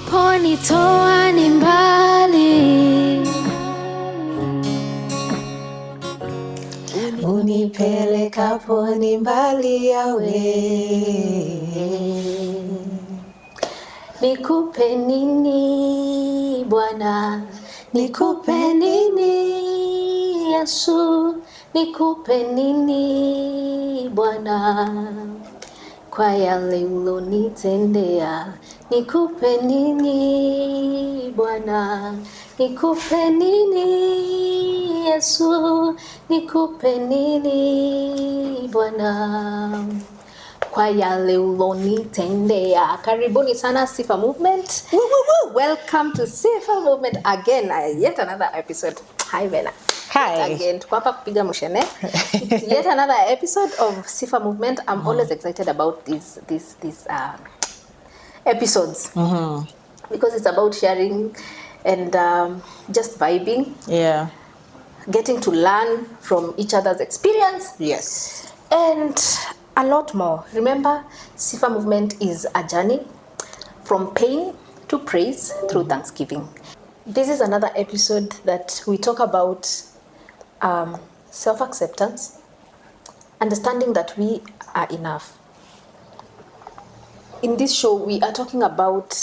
Uliponitoa ni mbali, unipelekapo ni mbali yawe. nikupe nini Bwana, nikupe nini Yesu, nikupe nini Bwana, kwa yale ulonitendea. Nikupe nini Bwana, nikupe nini Yesu, nikupe nini Bwana, kwa yale ulonitendea. Karibuni sana Sifa Movement. Woo, woo, woo. Welcome to Sifa Movement again, yet another episode. Hi Venna. Hi. Again, tuko hapa kupiga mshene. It's yet another episode of Sifa Movement. I'm always excited about these episodes because it's about sharing and just vibing. Yeah. Getting to learn from each other's experience. Yes. And a lot more. Remember, Sifa Movement is a journey from pain to praise through Thanksgiving. This is another episode that we talk about self-acceptance, understanding that we are enough. In this show, we are talking about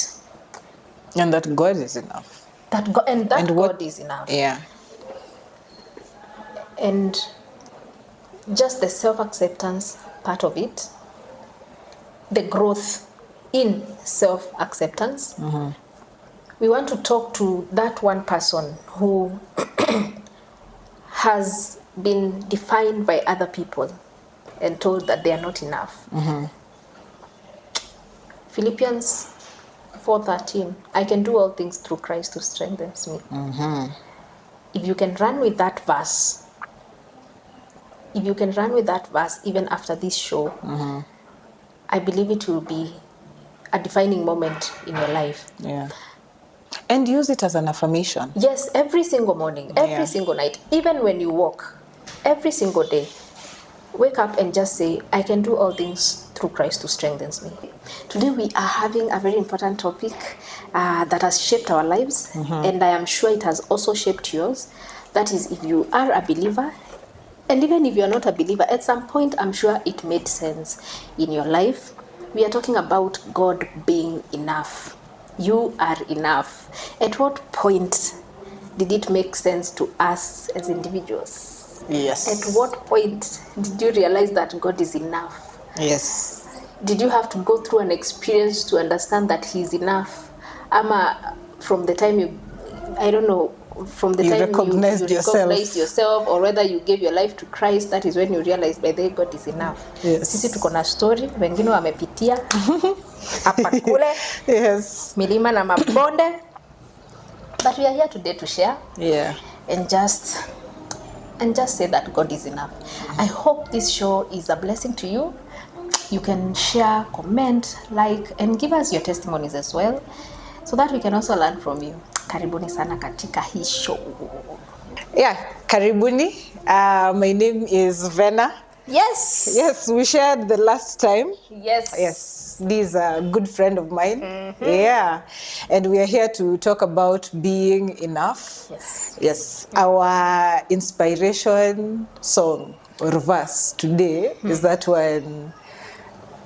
And that God is enough. that God, and God is enough. Yeah. And just the self-acceptance part of it, the growth in self-acceptance. We want to talk to that one person who has been defined by other people and told that they are not enough. Philippians 4:13, I can do all things through Christ who strengthens me. If you can run with that verse, even after this show, I believe it will be a defining moment in your life. Yeah. And use it as an affirmation. Yes, every single morning, every single night, even when you walk, every single day. Wake up and just say, I can do all things through Christ who strengthens me. Today we are having a very important topic that has shaped our lives, and I am sure it has also shaped yours. That is, if you are a believer, and even if you are not a believer, at some point I'm sure it made sense in your life. We are talking about God being enough. You are enough. At what point did it make sense to us as individuals? Yes. At what point did you realize that God is enough? Yes. Did you have to go through an experience to understand that He's enough? Ama from the time you recognized yourself, or whether you gave your life to Christ, that is when you realize by the way God is enough. Yes. Sisi tuko na story, wengine wamepitia hapa kule, Yes. milima na mabonde, but we are here today to share. Yeah. And just say that God is enough. I hope this show is a blessing to you. You can share, comment, like, and give us your testimonies as well, so that we can also learn from you. Karibuni sana katika hii show. Yeah, karibuni. My name is Venna. Yes. Yes, we shared the last time. Yes. Yes, this is a good friend of mine. Yeah, and we are here to talk about being enough. Yes. Yes, our inspiration song or verse today is that one.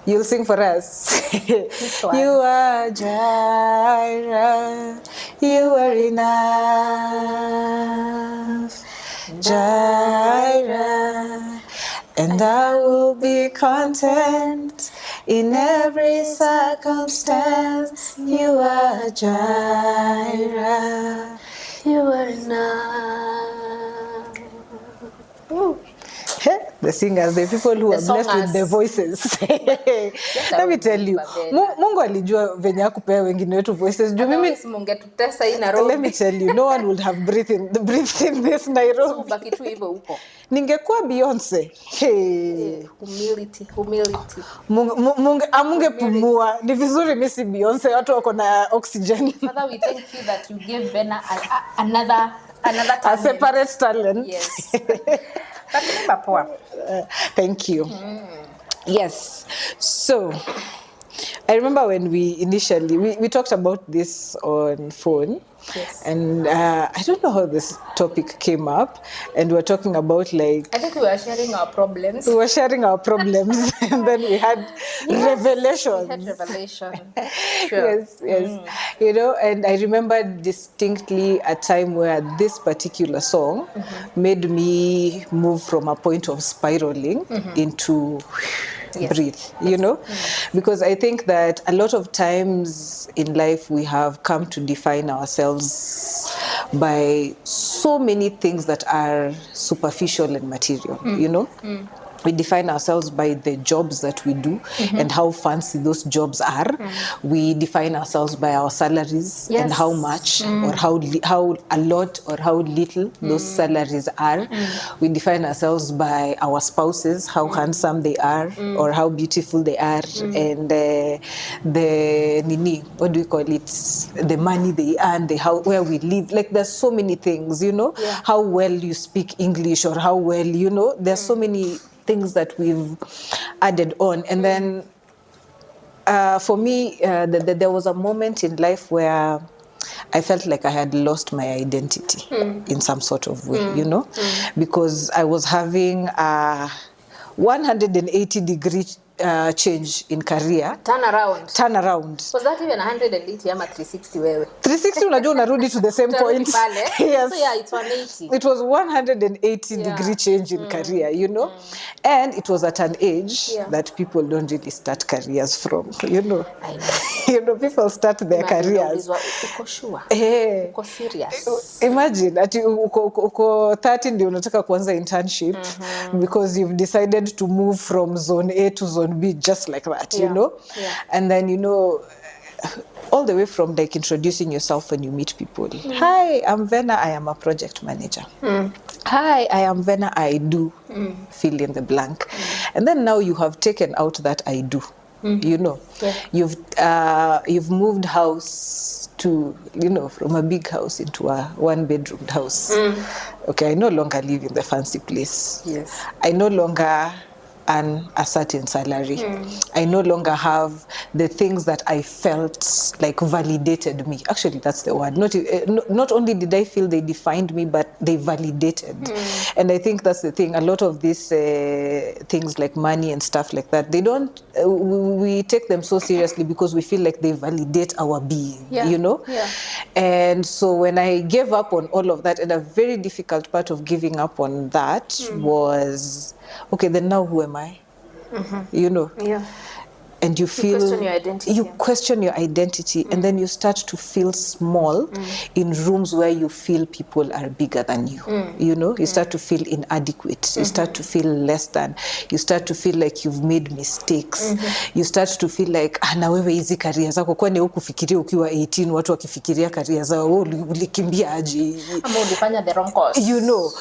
You'll sing for us. You are Jireh, you are enough, Jireh, and I will be content in every circumstance. You are Jireh, you are enough. The singers, the people who are blessed with the voices. Let me tell you, Mungu alijua venye akupea wengine wetu voices. Let me tell you, no one would have breathed in this Nairobi. Ningekuwa Beyonce. Hey. Humility. Amunge pumua. Ni vizuri misi Beyonce, watu wako na oxygen. Father, we thank you that you gave Venna another talent. A separate talent. Yes. Thank you. Yes. So, I remember when we talked about this on phone. Yes. And I don't know how this topic came up, and we're talking about like... I think we were sharing our problems. We were sharing our problems, and then we had revelations. We had revelation. Sure. Yes. You know, and I remember distinctly a time where this particular song made me move from a point of spiraling into... breathe, you know, because I think that a lot of times in life we have come to define ourselves by so many things that are superficial and material, you know. We define ourselves by the jobs that we do and how fancy those jobs are. We define ourselves by our salaries and how much or how a lot or how little those salaries are. We define ourselves by our spouses, how handsome they are or how beautiful they are, and the nini, what do we call it? The money they earn, where we live. Like there's so many things, you know, how well you speak English or how well, you know, there's so many things that we've added on. And then for me, there was a moment in life where I felt like I had lost my identity in some sort of way, you know, because I was having a 180-degree change in career. Turn around. Was that even 180 ama 360 wewe? 360 unajua unarudi to the same point. Yes. So yeah, it's 180. It was 180-degree change in career, you know. And it was at an age that people don't really start careers from, you know. I know. You know, people start their careers. Uko sure? Uko serious? Imagine ati uko 30 ndio unataka kuanza internship because you've decided to move from zone A to zone B just like that, you know. And then, you know, all the way from like introducing yourself when you meet people. Hi, I'm Venna, I am a project manager. Hi, I am Venna, I do fill in the blank. And then now you have taken out that I do. You know, you've moved house to, you know, from a big house into a one-bedroom house. Okay, I no longer live in the fancy place. Yes. I no longer earn a certain salary. I no longer have the things that I felt like validated me. Actually, that's the word. Not only did I feel they defined me, but they validated. And I think that's the thing. A lot of these things like money and stuff like that, they don't, we take them so seriously because we feel like they validate our being, you know? And so when I gave up on all of that, and a very difficult part of giving up on that was, okay, then now who am I? You know? And you feel... You question your identity. And then you start to feel small in rooms where you feel people are bigger than you. You know? You start to feel inadequate. You start to feel less than. You start to feel like you've made mistakes. You start to feel like, na wewe hizi career zako kwani hukufikiria ukiwa 18 watu wakifikiria career zao ulikimbia aje? Ama ulifanya the wrong course. You know,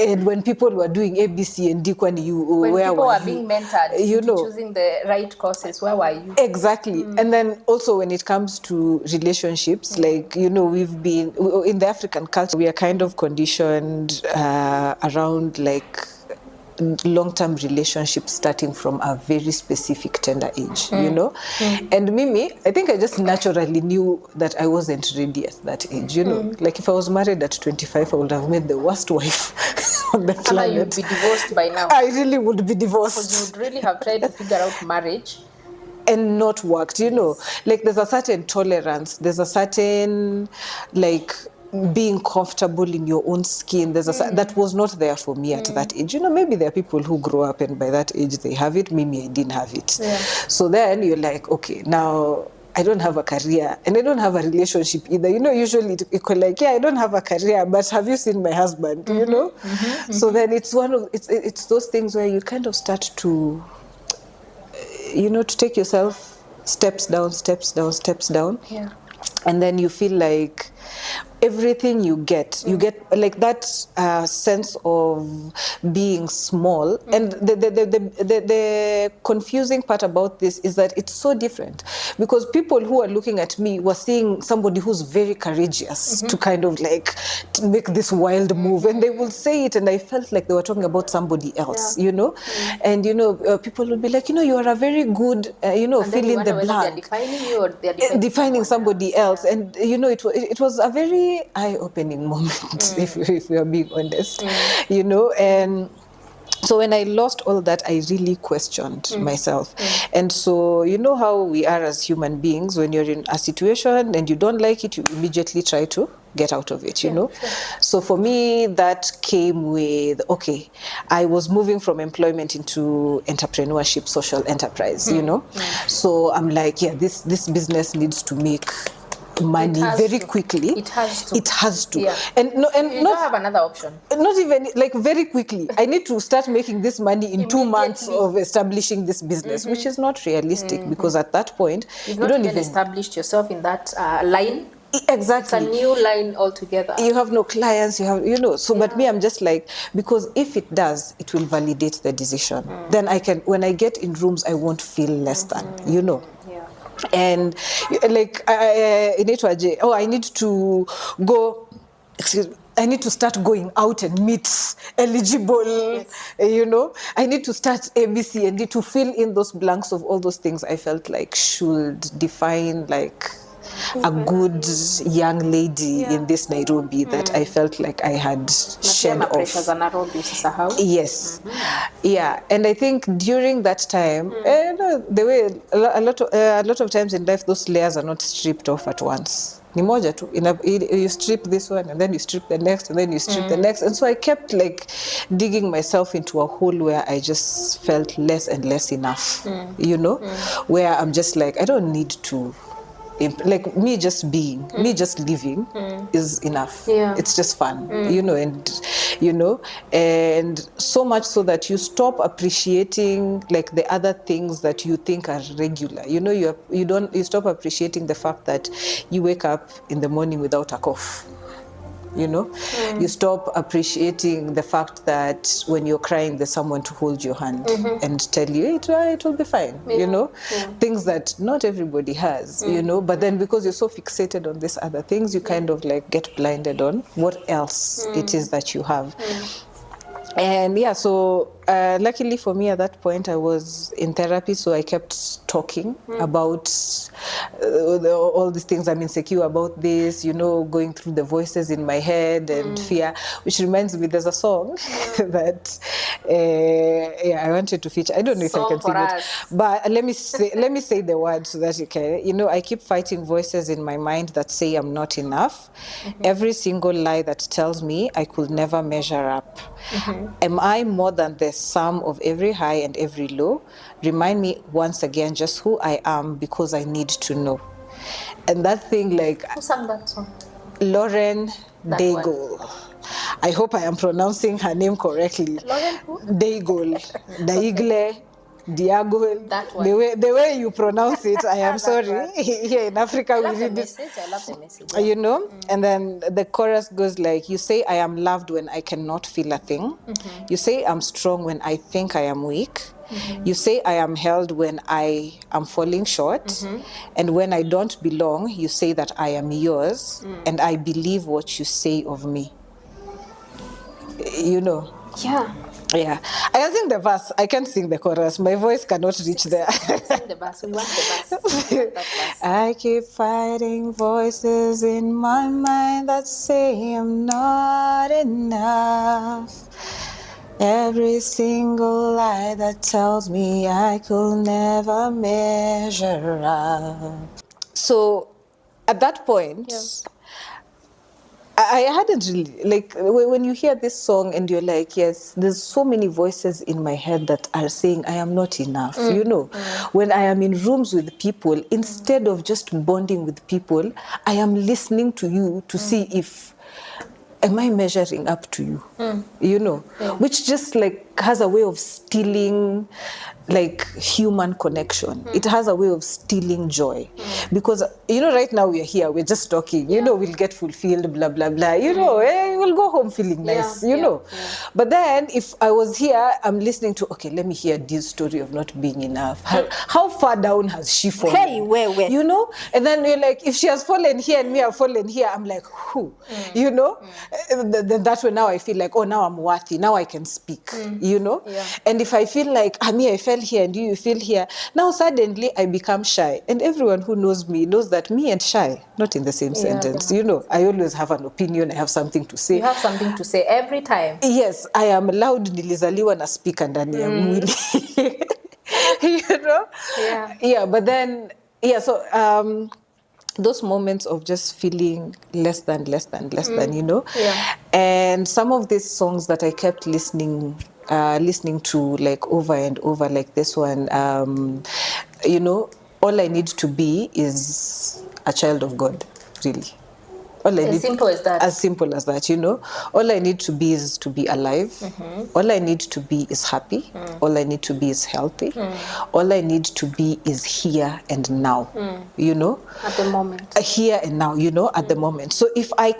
and when people were doing A, B, C, and D, kwani when where people were were being mentored you know, choosing the right courses, where were you? Exactly. And then also when it comes to relationships, like, you know, we've been, in the African culture, we are kind of conditioned around like long-term relationships starting from a very specific tender age, you know. And Mimi, I think I just naturally knew that I wasn't ready at that age, you know. Like if I was married at 25, I would have made the worst wife on the planet. You'd be divorced by now. I really would be divorced. Because you would really have tried to figure out marriage and not worked, you know. Like there's a certain tolerance, there's a certain like being comfortable in your own skin. There's that was not there for me at that age. You know, maybe there are people who grow up and by that age they have it. Maybe I didn't have it. So then you're like, okay, now I don't have a career and I don't have a relationship either. You know, usually you're like, yeah, I don't have a career, but have you seen my husband? You know? So then it's it's those things where you kind of start to, you know, to take yourself steps down. Yeah. And then you feel like, everything you get like that sense of being small. And the confusing part about this is that it's so different, because people who are looking at me were seeing somebody who's very courageous to kind of like to make this wild move, and they will say it, and I felt like they were talking about somebody else, you know. And you know, people would be like, you know, you are a very good fill in the blank. They're defining you or they're defining somebody else. And you know, it was a very eye-opening moment, if we are being honest, you know. And so when I lost all that, I really questioned myself. And so, you know how we are as human beings, when you're in a situation and you don't like it, you immediately try to get out of it, you know. So for me, that came with, okay, I was moving from employment into entrepreneurship, social enterprise, you know. So I'm like, yeah, this business needs to make money very quickly. It has to. Yeah. And you don't have another option. Not even like very quickly. I need to start making this money in 2 months of establishing this business, which is not realistic, because at that point you don't even established yourself in that line. Exactly. It's a new line altogether. You have no clients, you have, you know. So but me, I'm just like, because if it does, it will validate the decision. Then I can, when I get in rooms, I won't feel less than, you know. And like I need to go, I need to start going out and meet eligible, you know. I need to start ABC and need to fill in those blanks of all those things I felt like should define like a good young lady in this Nairobi that I felt like I had shed off. Yes. Yeah. And I think during that time, the way a lot of times in life, those layers are not stripped off at once. Ni moja tu. You strip this one, and then you strip the next, and then you strip the next. And so I kept like digging myself into a hole where I just felt less and less enough, you know, where I'm just like, I don't need to, like, me just being, me just living is enough. It's just fun, you know. And you know, and so much so that you stop appreciating like the other things that you think are regular, you know. You stop appreciating the fact that you wake up in the morning without a cough, you know. You stop appreciating the fact that when you're crying, there's someone to hold your hand and tell you it will be fine, you know. Things that not everybody has, you know. But then because you're so fixated on these other things, you kind of like get blinded on what else it is that you have. And yeah, so luckily for me at that point, I was in therapy, so I kept talking about all these things. I'm insecure about this, you know, going through the voices in my head and fear, which reminds me, there's a song that I wanted to feature. I don't know if I can sing it, but let me say the words so that you can, you know. I keep fighting voices in my mind that say I'm not enough. Every single lie that tells me I could never measure up. Am I more than the sum of every high and every low? Remind me once again just who I am, because I need to know. And that thing, like, who sang that song? Lauren Daigle. I hope I am pronouncing her name correctly. Lauren who? Daigle. Daigle. Diago, the way you pronounce it, I am sorry. Here in Africa, we read it. I love the message. You know, and then the chorus goes like, you say I am loved when I cannot feel a thing. You say I'm strong when I think I am weak. You say I am held when I am falling short. And when I don't belong, you say that I am yours. And I believe what you say of me. You know. Yeah, I can sing the verse. I can't sing the chorus. My voice cannot reach there. Sing the verse. We want the verse. I keep fighting voices in my mind that say I'm not enough. Every single lie that tells me I could never measure up. So, at that point, I hadn't really, like, when you hear this song and you're like, yes, there's so many voices in my head that are saying I am not enough, you know. When I am in rooms with people, instead of just bonding with people, I am listening to you to see if, am I measuring up to you, you know, which just like has a way of stealing like human connection. It has a way of stealing joy. Because, you know, right now we're here, we're just talking, you know, we'll get fulfilled, blah, blah, blah, you know, we'll go home feeling nice, you know. But then if I was here, I'm listening to, okay, let me hear this story of not being enough. How far down has she fallen? Hey, where? You know? And then you're like, if she has fallen here and me have fallen here, I'm like, who? You know? Then that's when now I feel like, oh, now I'm worthy, now I can speak, you know? And if I feel like, I fell here and you feel here, now suddenly I become shy. And everyone who knows me knows that me and shy, not in the same sentence. You know, I always have an opinion, I have something to say. You have something to say every time. Yes, I am loud, nilizaliwa na speaker ndani ya mwili. You know? Yeah, but then, so those moments of just feeling less than, you know? And some of these songs that I kept listening to like over and over, like this one, you know, all I need to be is a child of God, really. As simple as that. As simple as that, you know. All I need to be is to be alive. All I need to be is happy. All I need to be is healthy. All I need to be is here and now, you know. At the moment. Here and now, you know, at the moment. So if I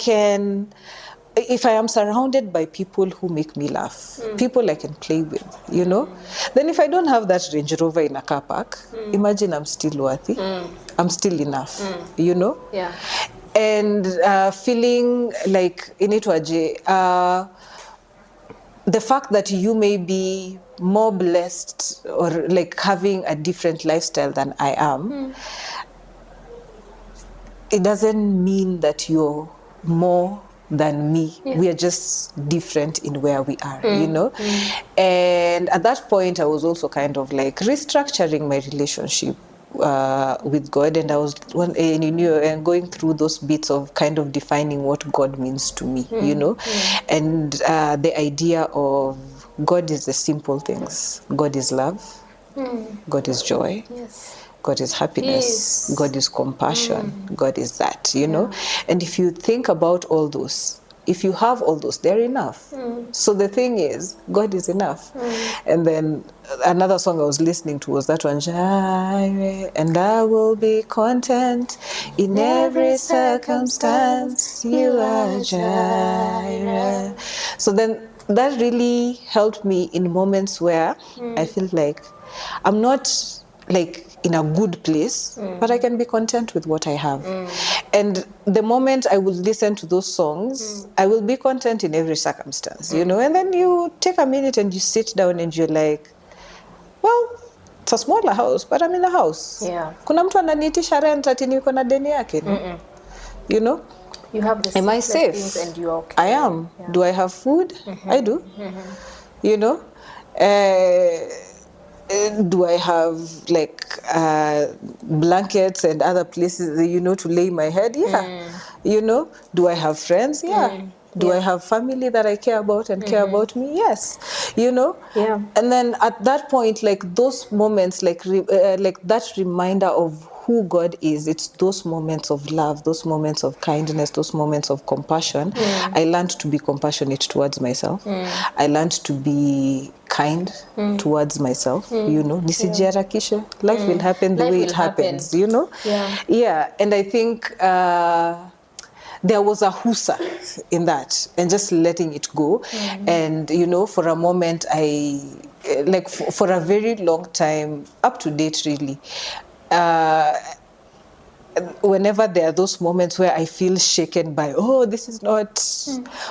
am surrounded by people who make me laugh, people I can play with, you know, then if I don't have that Range Rover in a car park, imagine I'm still worthy. I'm still enough, you know. And feeling like the fact that you may be more blessed or like having a different lifestyle than I am, it doesn't mean that you're more than me. We are just different in where we are, you know. And at that point I was also kind of like restructuring my relationship with God, and I was going through those bits of kind of defining what God means to me, you know, and the idea of God is the simple things. God is love, God is joy, God is happiness, God is compassion, God is that, you know. And if you think about all those, if you have all those, they're enough. So the thing is, God is enough. And then another song I was listening to was that one, Jireh, and I will be content in every circumstance, you are Jireh. So then that really helped me in moments where I feel like I'm not like in a good place, but I can be content with what I have. And the moment I will listen to those songs, I will be content in every circumstance, you know. And then you take a minute and you sit down and you're like, well, it's a smaller house, but I'm in a house. Kuna mtu ananiitisha rent ati niko na deni yake, you know. You have the Am I safe? And you're okay. I am. Do I have food? I do. You know. Do I have like blankets and other places, you know, to lay my head? You know, do I have friends? Do I have family that I care about and care about me? Yes, you know. And then at that point, like those moments, like that reminder of who God is, it's those moments of love, those moments of kindness, those moments of compassion. I learned to be compassionate towards myself. I learned to be kind towards myself, you know. Nisijiharakishe. Life will happen the way it happens, you know. And I think there was a husa in that, and just letting it go. And, you know, for a moment, I, like for a very long time, up to date really, whenever there are those moments where I feel shaken by, oh, this is not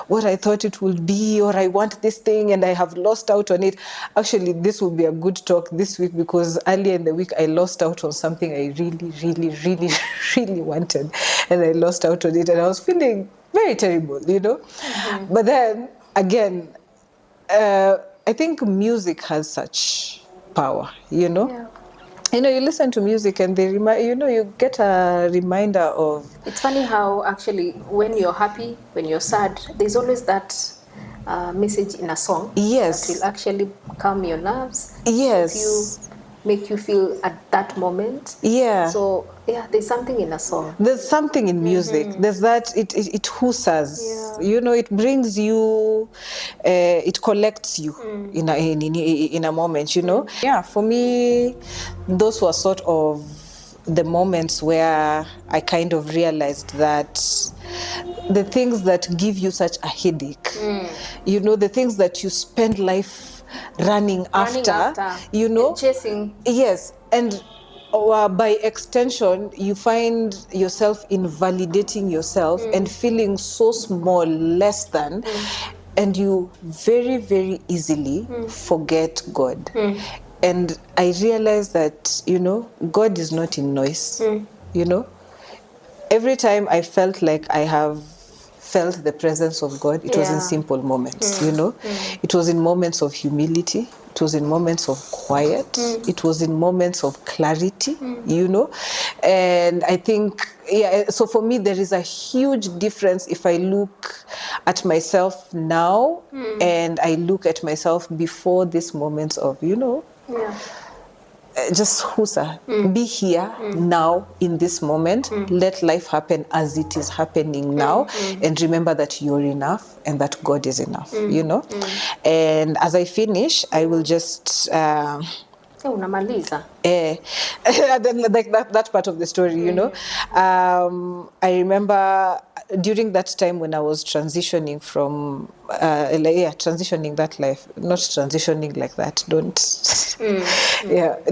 what I thought it would be, or I want this thing and I have lost out on it. Actually, this will be a good talk this week, because earlier in the week I lost out on something I really wanted, and I lost out on it, and I was feeling very terrible, you know. But then again, I think music has such power, you know. You know, you listen to music and they you get a reminder of... It's funny how actually when you're happy, when you're sad, there's always that message in a song that will actually calm your nerves. Yes. make you feel at that moment. Yeah. So yeah, there's something in a song. There's something in music. There's that, it hoosers. Yeah. It brings you, it collects you in a moment, Yeah, for me, those were sort of the moments where I kind of realized that the things that give you such a headache, the things that you spend life running after, chasing. Yes, and by extension, you find yourself invalidating yourself and feeling so small, less than, and you very, very easily forget God. And I realized that, God is not in noise, Every time I felt like I have felt the presence of God, it was in simple moments, It was in moments of humility. It was in moments of quiet. It was in moments of clarity, And I think, so for me, there is a huge difference if I look at myself now and I look at myself before these moments of, just Husa, be here now in this moment. Let life happen as it is happening now, and remember that you're enough and that God is enough. And as I finish, I will just unamaliza. Like that part of the story, I remember during that time when I was transitioning from transitioning that life, not transitioning like that, don't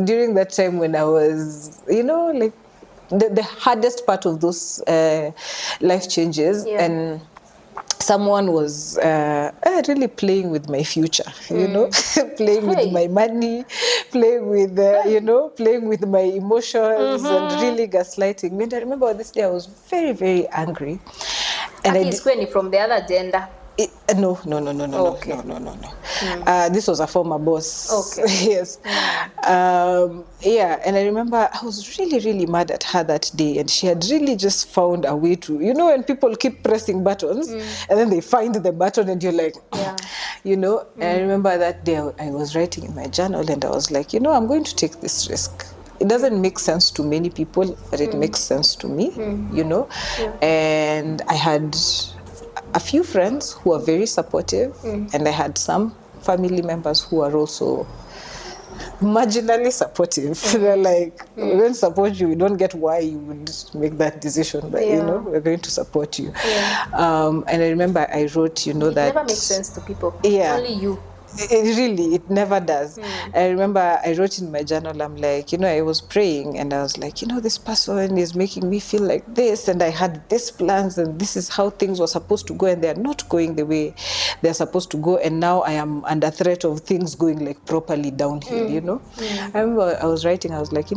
during that time when I was like the hardest part of those life changes, and someone was really playing with my future, playing with my money, playing with, playing with my emotions, and really gaslighting me. And I remember this day I was very, very angry. And he's from the other gender. No. Okay. No. This was a former boss. Okay. Yes. And I remember I was really, really mad at her that day, and she had really just found a way to, when people keep pressing buttons, and then they find the button, and you're like, And I remember that day I was writing in my journal, and I was like, I'm going to take this risk. It doesn't make sense to many people, but it makes sense to me, And I had a few friends who are very supportive, and I had some family members who are also marginally supportive. They're like, we don't support you, we don't get why you would make that decision, but we're going to support you. And I remember I wrote, that it never makes sense to people. Only you. It never does. I remember I wrote in my journal, I'm like, I was praying, and I was like, this person is making me feel like this, and I had these plans, and this is how things were supposed to go, and they're not going the way they're supposed to go, and now I am under threat of things going like properly downhill, I remember I was writing, I was like,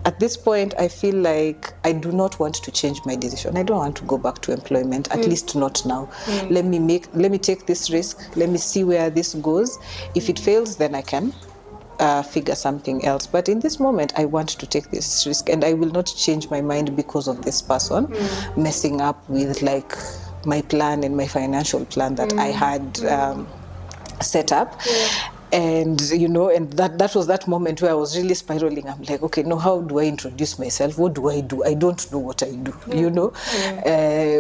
at this point, I feel like I do not want to change my decision. I don't want to go back to employment, at least not now. Let me take this risk. Let me see where this goes. If it fails, then I can figure something else. But in this moment, I want to take this risk, and I will not change my mind because of this person messing up with like my plan and my financial plan that I had set up. And and that was that moment where I was really spiraling. I'm like, okay, no, how do I introduce myself? What do? I don't know what I do.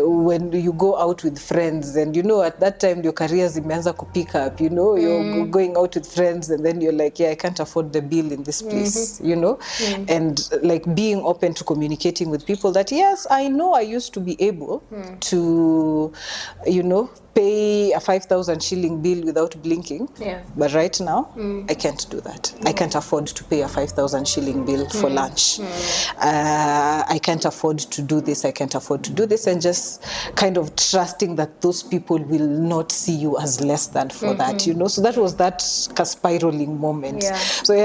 When you go out with friends, and at that time your career zimeanza kupick up, you're going out with friends, and then you're like, I can't afford the bill in this place, and like being open to communicating with people that, yes, I know I used to be able to, pay a 5,000 shilling bill without blinking, but right now I can't do that. I can't afford to pay a 5,000 shilling bill for lunch. I can't afford to do this. I can't afford to do this, and just kind of trusting that those people will not see you as less than for that, So that was that spiraling moment. So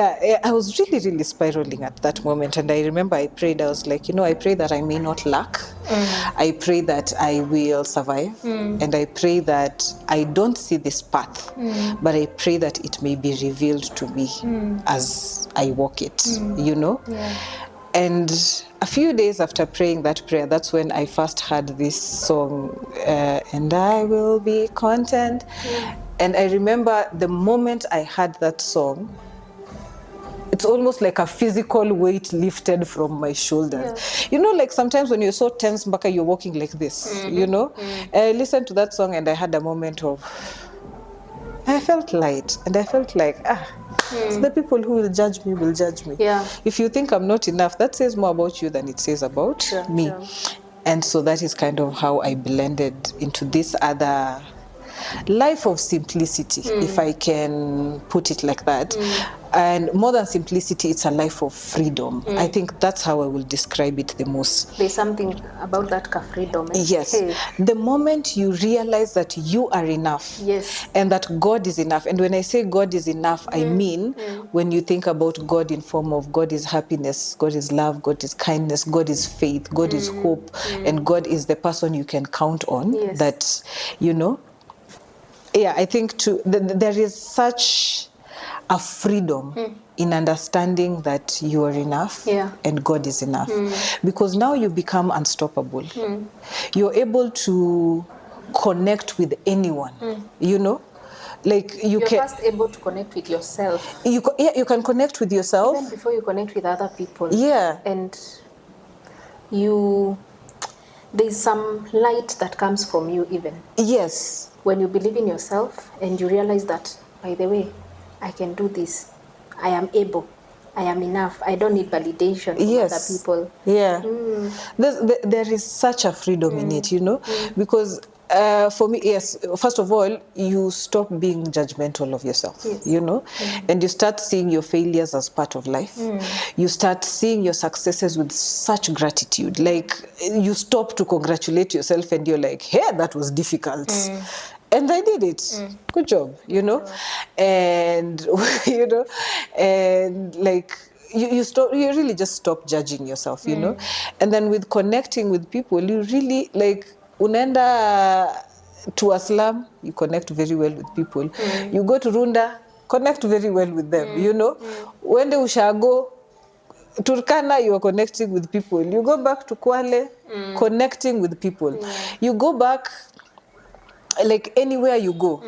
I was really, really spiraling at that moment, and I remember I prayed. I was like, I pray that I may not lack. I pray that I will survive, and I pray that I don't see this path, but I pray that it may be revealed to me as I walk it, And a few days after praying that prayer, that's when I first heard this song, and I will be content. And I remember the moment I heard that song, it's almost like a physical weight lifted from my shoulders. Yeah. You know, like sometimes when you're so tense, Mbaka, you're walking like this, you know? I listened to that song and I had a moment of, I felt light and I felt like, so the people who will judge me will judge me. Yeah. If you think I'm not enough, that says more about you than it says about me. Sure. And so that is kind of how I blended into this other life of simplicity, if I can put it like that. And more than simplicity, it's a life of freedom. I think that's how I will describe it the most. There's something about that freedom. Yes. Hey. The moment you realize that you are enough, yes, and that God is enough. And when I say God is enough, I mean when you think about God in form of God is happiness, God is love, God is kindness, God is faith, God is hope, and God is the person you can count on. Yes. That, you know, yeah, I think there is such a freedom in understanding that you are enough and God is enough. Because now you become unstoppable. You're able to connect with anyone, you know? Like you're first able to connect with yourself. You can connect with yourself. Even before you connect with other people. Yeah. And there's some light that comes from you even. Yes. When you believe in yourself and you realize that, by the way, I can do this. I am able. I am enough. I don't need validation from other people. Yeah. There is such a freedom in it, you know, because for me, yes, first of all, you stop being judgmental of yourself, you know, and you start seeing your failures as part of life. You start seeing your successes with such gratitude. Like, you stop to congratulate yourself and you're like, hey, that was difficult. And I did it. Good job, you know? And, you know, and like, you really just stop judging yourself, you know? And then with connecting with people, you really, like, unaenda to a slum, you connect very well with people. You go to Runda, connect very well with them, you know? When the Ushago, Turkana, you are connecting with people. You go back to Kwale, connecting with people. You go back, like anywhere you go,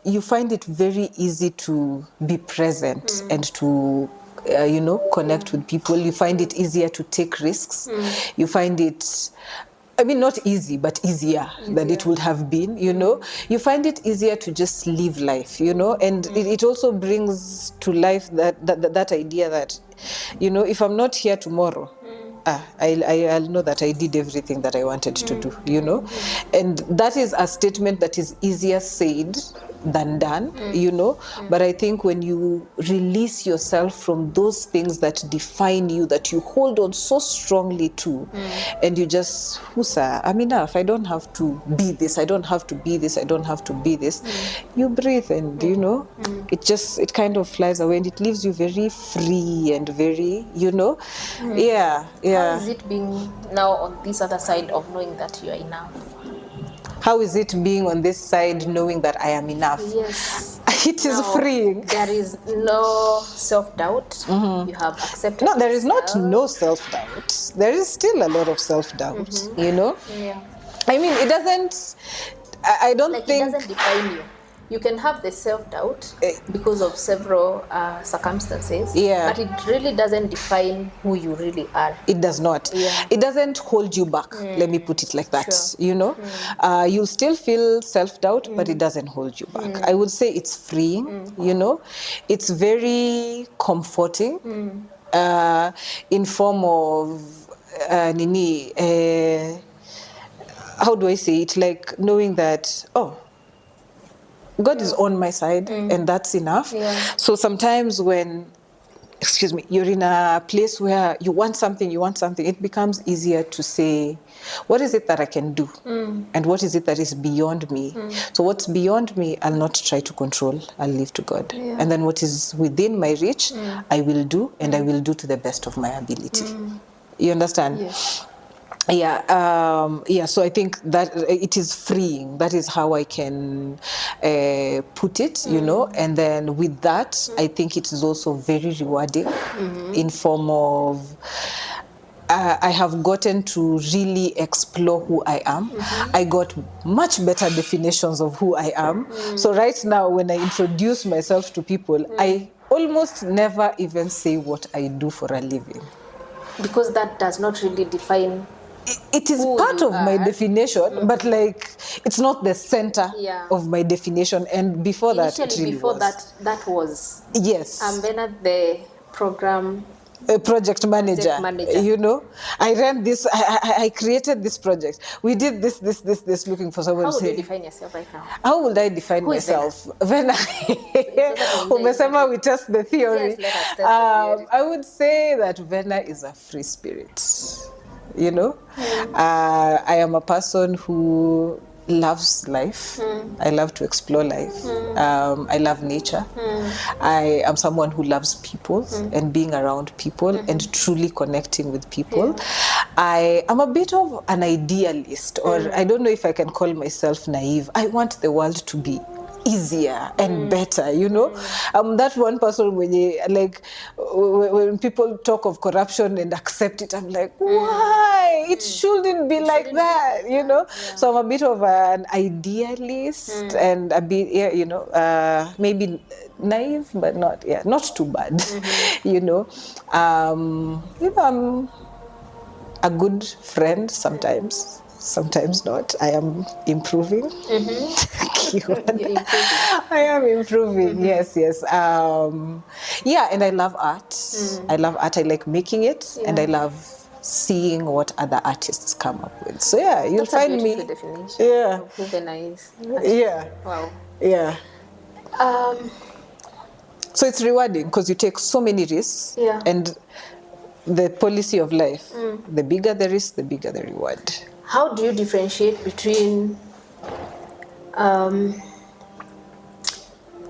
you find it very easy to be present and to, you know, connect with people. You find it easier to take risks. You find it, I mean, not easy, but easier than it would have been, you know. You find it easier to just live life, you know, and it also brings to life that idea that, you know, if I'm not here tomorrow, I'll know that I did everything that I wanted to do, you know. And that is a statement that is easier said than done, you know. But I think when you release yourself from those things that define you, that you hold on so strongly to, and you just, Husa, I'm enough. I don't have to be this. I don't have to be this. I don't have to be this. You breathe and, you know, it kind of flies away and it leaves you very free and very, you know. Yeah. How is it being now on this other side of knowing that you are enough? How is it being on this side knowing that I am enough? Yes. It is freeing. There is no self-doubt. You have accepted No, there is yourself. not no self-doubt. There is still a lot of self-doubt, you know? Yeah. I mean, it doesn't, I don't like think... It doesn't define you. You can have the self-doubt because of several circumstances, but it really doesn't define who you really are. It does not. Yeah. It doesn't hold you back, let me put it like that, you know. You'll still feel self-doubt, but it doesn't hold you back. I would say it's freeing, you know. It's very comforting in form of, how do I say it? Like knowing that, oh, God is on my side and that's enough. So sometimes when, excuse me, you're in a place where you want something, it becomes easier to say, what is it that I can do? And what is it that is beyond me? So what's beyond me, I'll not try to control, I'll leave to God. And then what is within my reach, I will do, and I will do to the best of my ability. You understand? Yes. So I think that it is freeing. That is how I can put it, you know. And then with that, I think it is also very rewarding in form of I have gotten to really explore who I am. I got much better definitions of who I am. So right now, when I introduce myself to people, I almost never even say what I do for a living. Because that does not really define. It is part of my definition, but like it's not the center of my definition. And before that, it really before was. that was. Yes. Venna, the program. A project manager. You know, I ran this. I created this project. We did this, looking for someone. How would you define yourself right now? How would I define myself? Venna. Umesema we test the theory. Yes, let us test the theory. I would say that Venna is a free spirit. You know, I am a person who loves life. I love to explore life. I love nature. I am someone who loves people and being around people and truly connecting with people. I am a bit of an idealist, or I don't know if I can call myself naive. I want the world to be easier and better, you know. I'm that one person when people talk of corruption and accept it, I'm like, why? It shouldn't be like that, you know. So I'm a bit of an idealist and a bit, you know, maybe naive, but not too bad, you know. I'm a good friend sometimes. Sometimes not. I am improving. I am improving. Yes. And I love art. I love art. I like making it, and I love seeing what other artists come up with. So you'll find me. That's a beautiful definition of who Venna is. Wow. Yeah. So it's rewarding because you take so many risks. And the policy of life, the bigger the risk, the bigger the reward. How do you differentiate between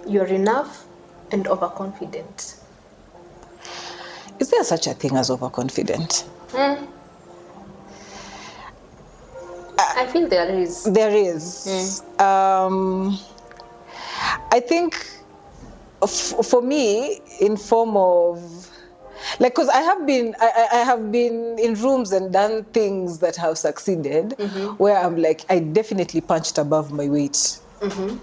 you're enough and overconfident? Is there such a thing as overconfident? I feel there is. There is. I think for me, in form of, like, because I have been in rooms and done things that have succeeded, where I'm like, I definitely punched above my weight.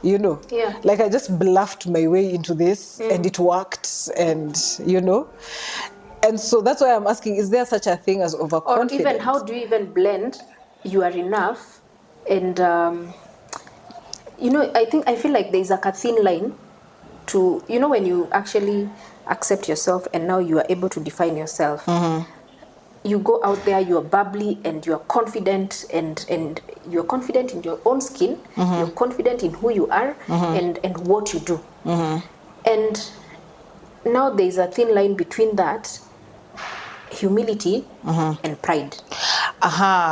You know, like I just bluffed my way into this, and it worked, and you know, and so that's why I'm asking: is there such a thing as overconfidence? Or even how do you even blend? You are enough, and you know, I feel like there's like a thin line to, you know, when you actually accept yourself and now you are able to define yourself. You go out there, you're bubbly and you're confident, and you're confident in your own skin, you're confident in who you are and what you do. And now there's a thin line between that, humility and pride.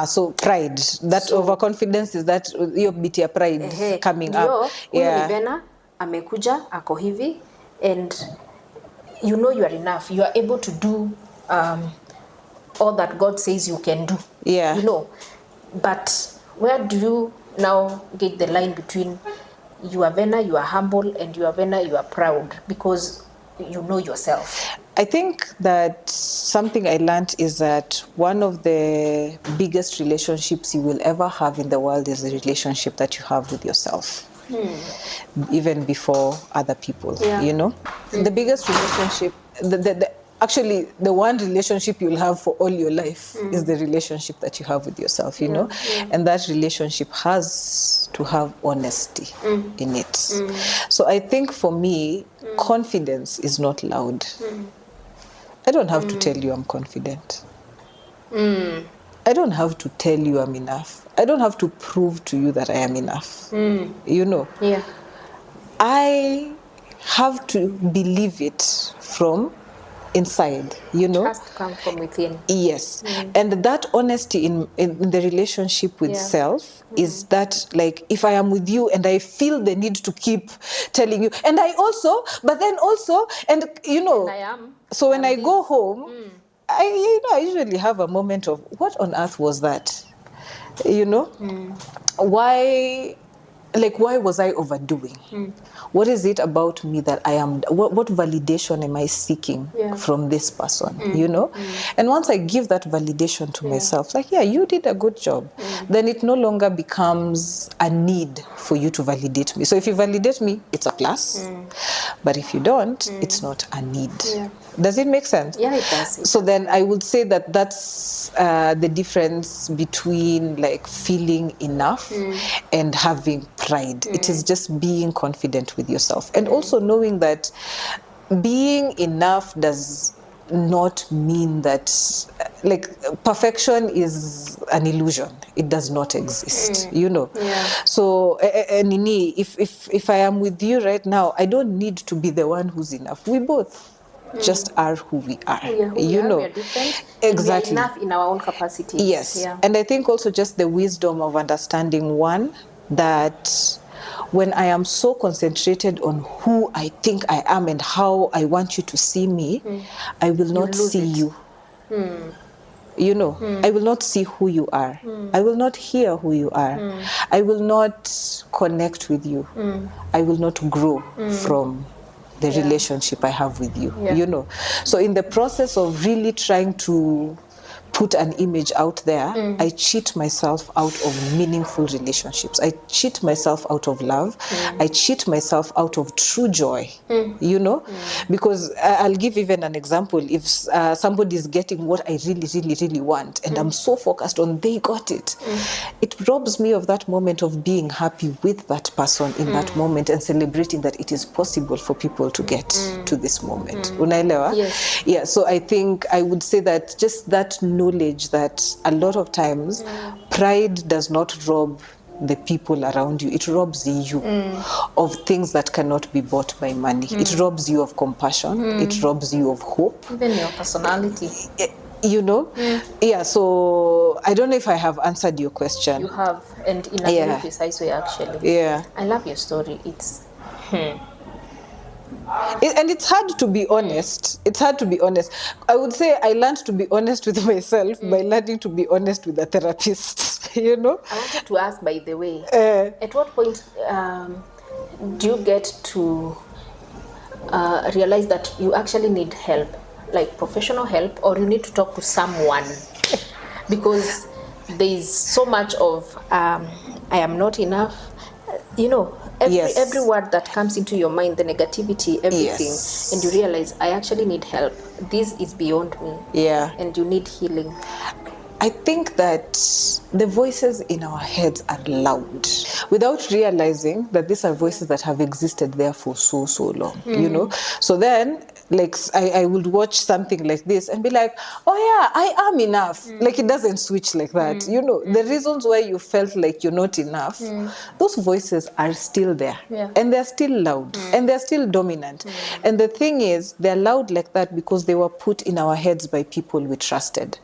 So pride, that overconfidence is that your bit of pride coming up. Venna amekuja ako hivi, and you know you are enough. You are able to do all that God says you can do. You know. But where do you now get the line between you are Venna, you are humble, and you are Venna, you are proud, because you know yourself? I think that something I learned is that one of the biggest relationships you will ever have in the world is the relationship that you have with yourself. Even before other people, you know. The biggest relationship, actually the one relationship you'll have for all your life is the relationship that you have with yourself, you know. And that relationship has to have honesty in it. So I think for me, confidence is not loud. I don't have to tell you I'm confident. I don't have to tell you I'm enough. I don't have to prove to you that I am enough. You know? I have to believe it from inside, you know? It has to come from within. Yes. And that honesty in the relationship with self is that, like, if I am with you and I feel the need to keep telling you, and I also, but then also, and you know, and I am. So when I go home, I usually have a moment of, what on earth was that? You know? Why like, why was I overdoing? What is it about me that I am, what validation am I seeking from this person, you know? And once I give that validation to myself, like, yeah, you did a good job, then it no longer becomes a need for you to validate me. So if you validate me, it's a plus. But if you don't, it's not a need. Does it make sense? Yeah, it does. So then I would say that that's the difference between like feeling enough and having pride. It is just being confident with yourself, and also knowing that being enough does not mean that like perfection is an illusion. It does not exist, you know. So Nini, if I am with you right now, I don't need to be the one who's enough. We both just are who we are. You know, we are different. Exactly. And we are enough in our own capacities. Yes. And I think also just the wisdom of understanding, one, that when I am so concentrated on who I think I am and how I want you to see me, I will not see you. You know, I will not see who you are. I will not hear who you are. I will not connect with you. I will not grow from the relationship I have with you, you know. So in the process of really trying to put an image out there, I cheat myself out of meaningful relationships. I cheat myself out of love. I cheat myself out of true joy, you know, because I'll give even an example. If somebody is getting what I really, really, really want, and I'm so focused on they got it, it robs me of that moment of being happy with that person in that moment and celebrating that it is possible for people to get to this moment. Unaelewa? Yes. Yeah, so I think I would say that just that knowledge that a lot of times pride does not rob the people around you. It robs you of things that cannot be bought by money. It robs you of compassion. It robs you of hope. Even your personality. You know? Yeah, so I don't know if I have answered your question. You have, and in a very precise way, actually. Yeah. I love your story. It's... And it's hard to be honest. It's hard to be honest. I would say I learned to be honest with myself by learning to be honest with a therapist, you know? I wanted to ask, by the way, at what point do you get to realize that you actually need help, like professional help, or you need to talk to someone? Because there's so much of I am not enough, you know, every word that comes into your mind, the negativity, everything, and you realize I actually need help. This is beyond me. Yeah. And you need healing. I think that the voices in our heads are loud without realizing that these are voices that have existed there for so long, you know? So then, like, I would watch something like this and be like, oh yeah, I am enough. Like, it doesn't switch like that. You know, the reasons why you felt like you're not enough, those voices are still there. And they're still loud. And they're still dominant. And the thing is, they're loud like that because they were put in our heads by people we trusted.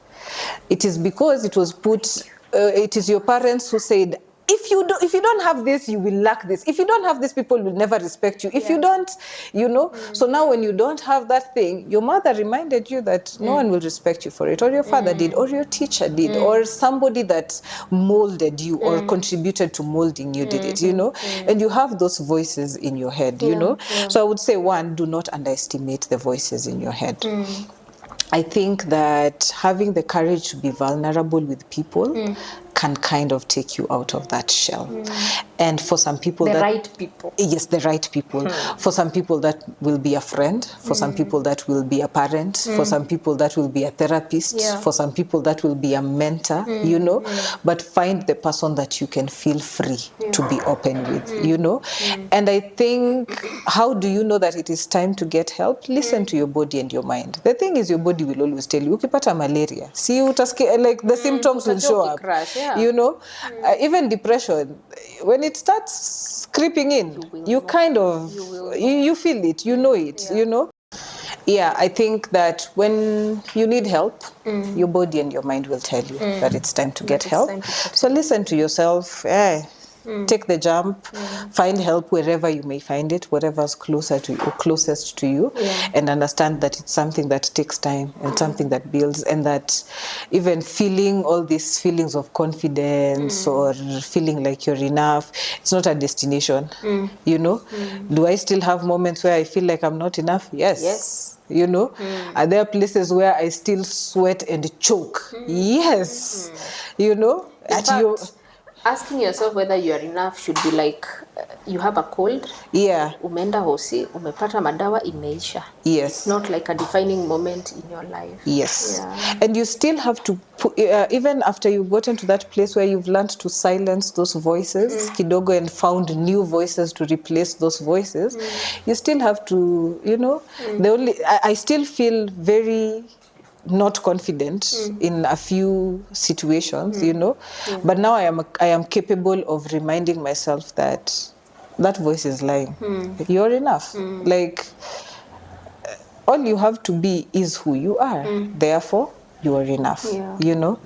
It is because it was put, it is your parents who said, if you don't have this, you will lack this. If you don't have this, people will never respect you. If you don't, you know. So now when you don't have that thing, your mother reminded you that no one will respect you for it, or your father did, or your teacher did, or somebody that molded you or contributed to molding you did it, you know. And you have those voices in your head, you know. So I would say, one, do not underestimate the voices in your head. I think that having the courage to be vulnerable with people can kind of take you out of that shell. And for some people, the right people. Yes, the right people. For some people, that will be a friend. For some people, that will be a parent. For some people, that will be a therapist. For some people, that will be a mentor, you know. But find the person that you can feel free to be open with, you know. And I think, how do you know that it is time to get help? Listen to your body and your mind. The thing is, your body will always tell you, ukipata malaria, see, like the symptoms will show up. You know, even depression, when it starts creeping in, you kind of, you feel it, you know it, you know. Yeah, I think that when you need help, your body and your mind will tell you that it's time to get help. So listen to yourself. Take the jump, find help wherever you may find it, whatever's closer to you, or closest to you, and understand that it's something that takes time and something that builds, and that even feeling all these feelings of confidence or feeling like you're enough, it's not a destination. You know, do I still have moments where I feel like I'm not enough? Yes. You know, are there places where I still sweat and choke? Yes. You know, in fact, asking yourself whether you are enough should be like you have a cold. Umeenda hosi, umepata madawa, imeisha. It's not like a defining moment in your life. And you still have to put, even after you've gotten to that place where you've learned to silence those voices kidogo and found new voices to replace those voices, you still have to, you know, I still feel very not confident in a few situations, you know, but now I am capable of reminding myself that that voice is lying. You're enough. Like, all you have to be is who you are. Therefore, you are enough. You know?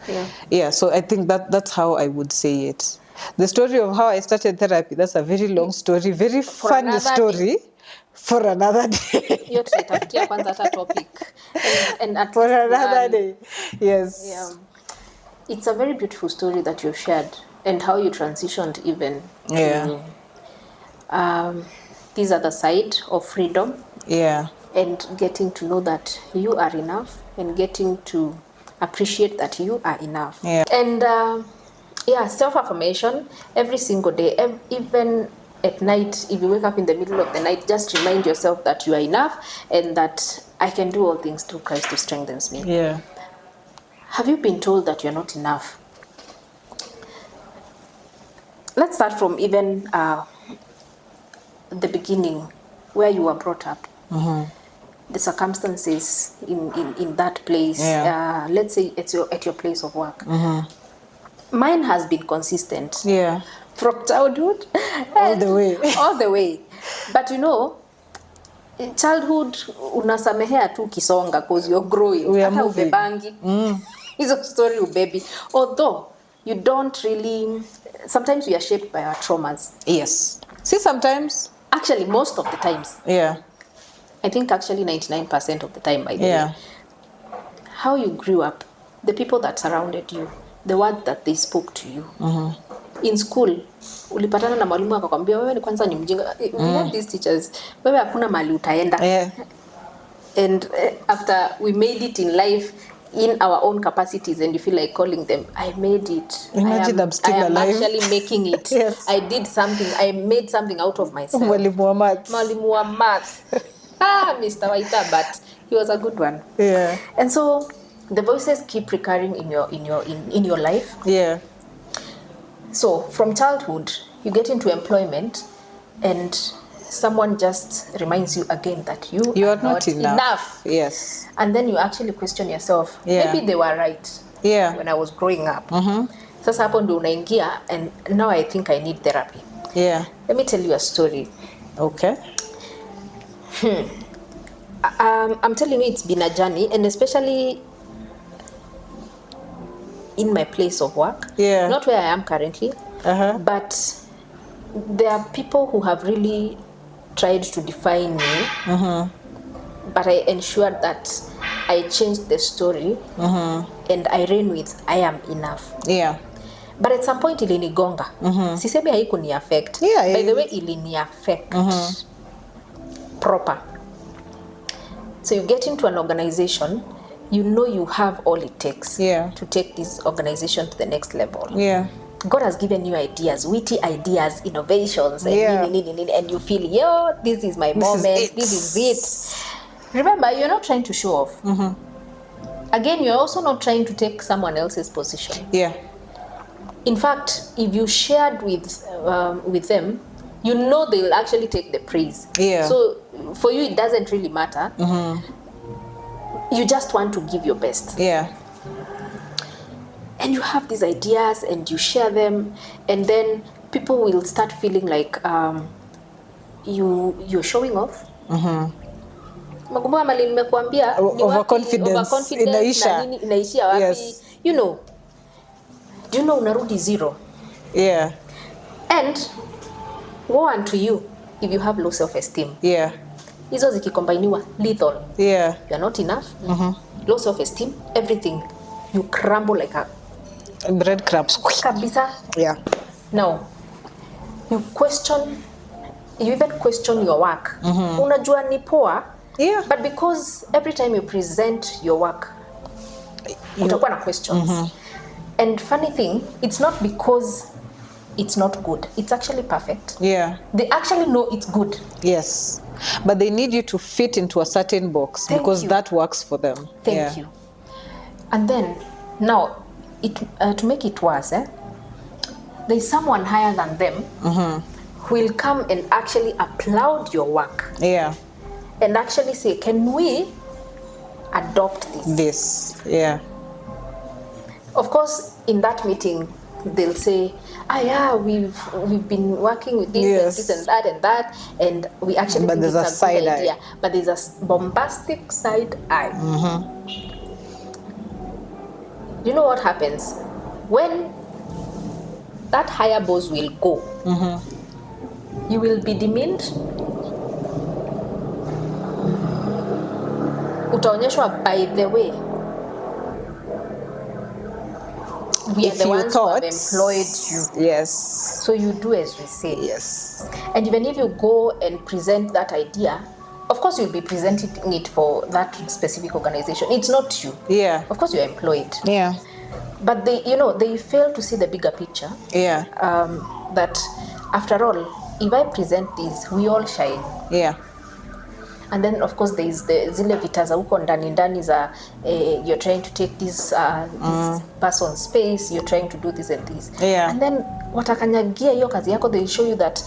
So I think that's how I would say it. The story of how I started therapy, that's a very long story, very funny story. For another day. Topic. And at for another day. Yes. It's a very beautiful story that you've shared, and how you transitioned even to this other side of freedom. And getting to know that you are enough, and getting to appreciate that you are enough. And self-affirmation every single day, even at night. If you wake up in the middle of the night, just remind yourself that you are enough, and that I can do all things through Christ who strengthens me. Have you been told that you're not enough? Let's start from even the beginning, where you were brought up. The circumstances in that place. Let's say at your place of work. Mine has been consistent. From childhood. All the way. All the way. But you know, in childhood, unasamehea tu kisonga because you're growing. We are moving. Ubebangi. Hizo story ubebi. Although, you don't really... Sometimes we are shaped by our traumas. See, sometimes? Actually, most of the times. I think actually 99% of the time, by the way. How you grew up, the people that surrounded you, the word that they spoke to you. In school, ulipatana na mwalimu akakwambia wewe ni kwanza ni mjinga. We had these teachers, wewe hakuna mahali utaenda. And after we made it in life, in our own capacities, and you feel like calling them, I made it. Imagine I'm still alive. I am actually making it. I did something. I made something out of myself. Mwalimu wa maths. Mwalimu wa maths. Mr. Waita, but he was a good one. And so the voices keep recurring in your life. So from childhood, you get into employment, and someone just reminds you again that you are not enough. And then you actually question yourself. Maybe they were right when I was growing up. Sasa hapo ndo unaingia, and now I think I need therapy. Let me tell you a story. I'm telling you, it's been a journey, and especially in my place of work. Not where I am currently, but there are people who have really tried to define me, but I ensured that I changed the story, and I ran with I am enough. But at some point ilinigonga. Sisemi haikuni affect. By the way, ilini affect proper. So you get into an organization, you know you have all it takes to take this organization to the next level. God has given you ideas, witty ideas, innovations, and you feel, yo, this is my moment, this is it. Remember, you're not trying to show off. Again, you're also not trying to take someone else's position. In fact, if you shared with them, you know they will actually take the praise. So for you, it doesn't really matter. You just want to give your best. And you have these ideas, and you share them, and then people will start feeling like you're showing off. Overconfidence inaishia wapi? You know, do you know unarudi zero? And woe unto you if you have low self-esteem. Yeah. Hizo zikikombiniwa, lethal. Yeah. You are not enough. Low self-esteem, everything. You crumble like a breadcrumbs. Kabisa. Yeah. Now, you even question your work. Unajua ni poa. Yeah. But because every time you present your work, utakuwa na questions. And funny thing, it's not because it's not good. It's actually perfect. Yeah. They actually know it's good. Yes. But they need you to fit into a certain box because that works for them. Thank you. And then, now, to make it worse, there's someone higher than them who will come and actually applaud your work. Yeah. And actually say, can we adopt this? Yeah. Of course, in that meeting, they'll say, yeah, we've been working with this and this and that, and we actually think it's a good idea. But there's a bombastic side eye. You know what happens? When that higher boss will go, you will be demeaned. Utaonyeshwa, by the way, we are the ones who have employed you. Yes. So you do as we say. Yes. And even if you go and present that idea, of course you'll be presenting it for that specific organization. It's not you. Yeah. Of course you're employed. Yeah. But they fail to see the bigger picture. Yeah. That after all, if I present this, we all shine. Yeah. And then of course there is the zile vita za huko ndani za you're trying to take this person's space, you're trying to do this and this. Yeah. And then watakanyagia hiyo kazi yako, they'll show you that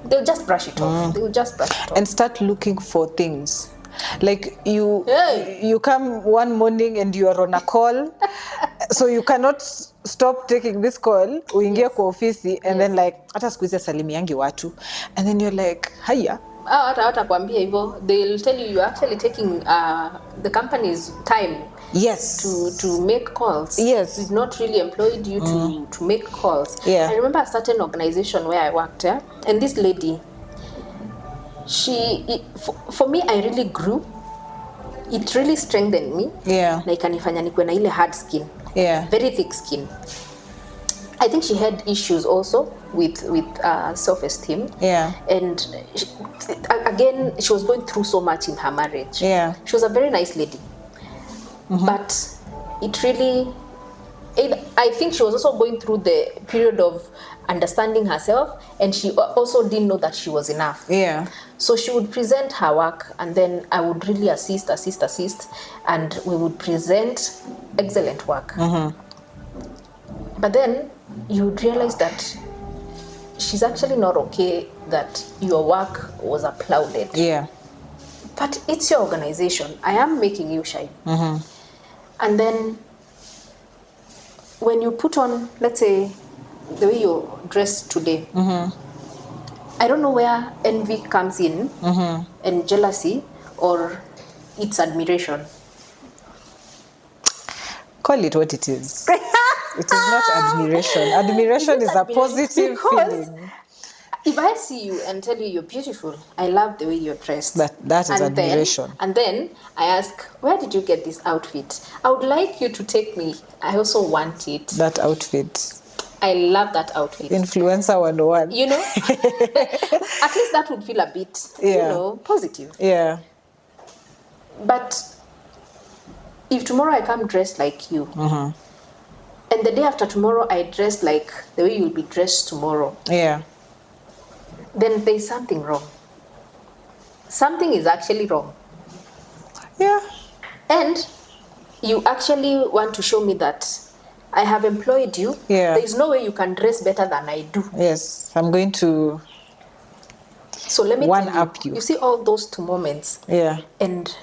they'll just brush it off. They'll just brush it off. And start looking for things. Like you come one morning and you are on a call, so you cannot stop taking this call, uingie kwa ofisi and then like hata siku hizi salimiangi watu, and then you're like haya. Hata kwambia hivyo, they'll tell you you're actually taking the company's time. Yes. To make calls. Yes. We've not really employed you to make calls. Yeah. I remember a certain organization where I worked, and this lady, for me, I really grew. It really strengthened me. Yeah. Na ikanifanya nikuwe na ile hard skin. Yeah. Very thick skin. I think she had issues also with self-esteem. Yeah. And again, she was going through so much in her marriage. Yeah. She was a very nice lady. But it really, I think she was also going through the period of understanding herself, and she also didn't know that she was enough. Yeah. So she would present her work, and then I would really assist, and we would present excellent work. But then you would realize that she's actually not okay that your work was applauded. Yeah. But it's your organization. I am making you shine. And then when you put on, let's say, the way you're dressed today, I don't know where envy comes in, and jealousy, or it's admiration. Call it what it is. It is not admiration. Admiration is a positive feeling. If I see you and tell you you're beautiful, I love the way you're dressed. That is admiration. And then I ask, where did you get this outfit? I would like you to take me. I also want it. That outfit. I love that outfit. Influencer 101. You know? At least that would feel a bit, positive. Yeah. But if tomorrow I come dressed like you, and the day after tomorrow I dress like the way you'll be dressed tomorrow, then there's something wrong. Something is actually wrong. Yeah. And you actually want to show me that I have employed you. Yeah. There is no way you can dress better than I do. Yes. I'm going to let me one-up you. You see all those 2 moments. Yeah. And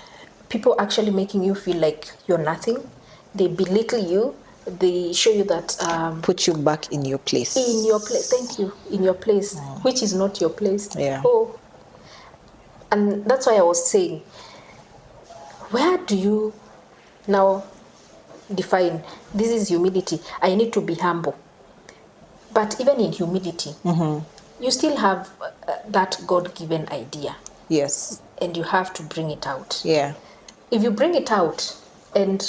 people actually making you feel like you're nothing. They belittle you. They show you that... put you back in your place. In your place. Thank you. In your place. Which is not your place. Yeah. Oh. And that's why I was saying, where do you now define this is humility? I need to be humble. But even in humility, you still have that God-given idea. Yes. And you have to bring it out. Yeah. If you bring it out and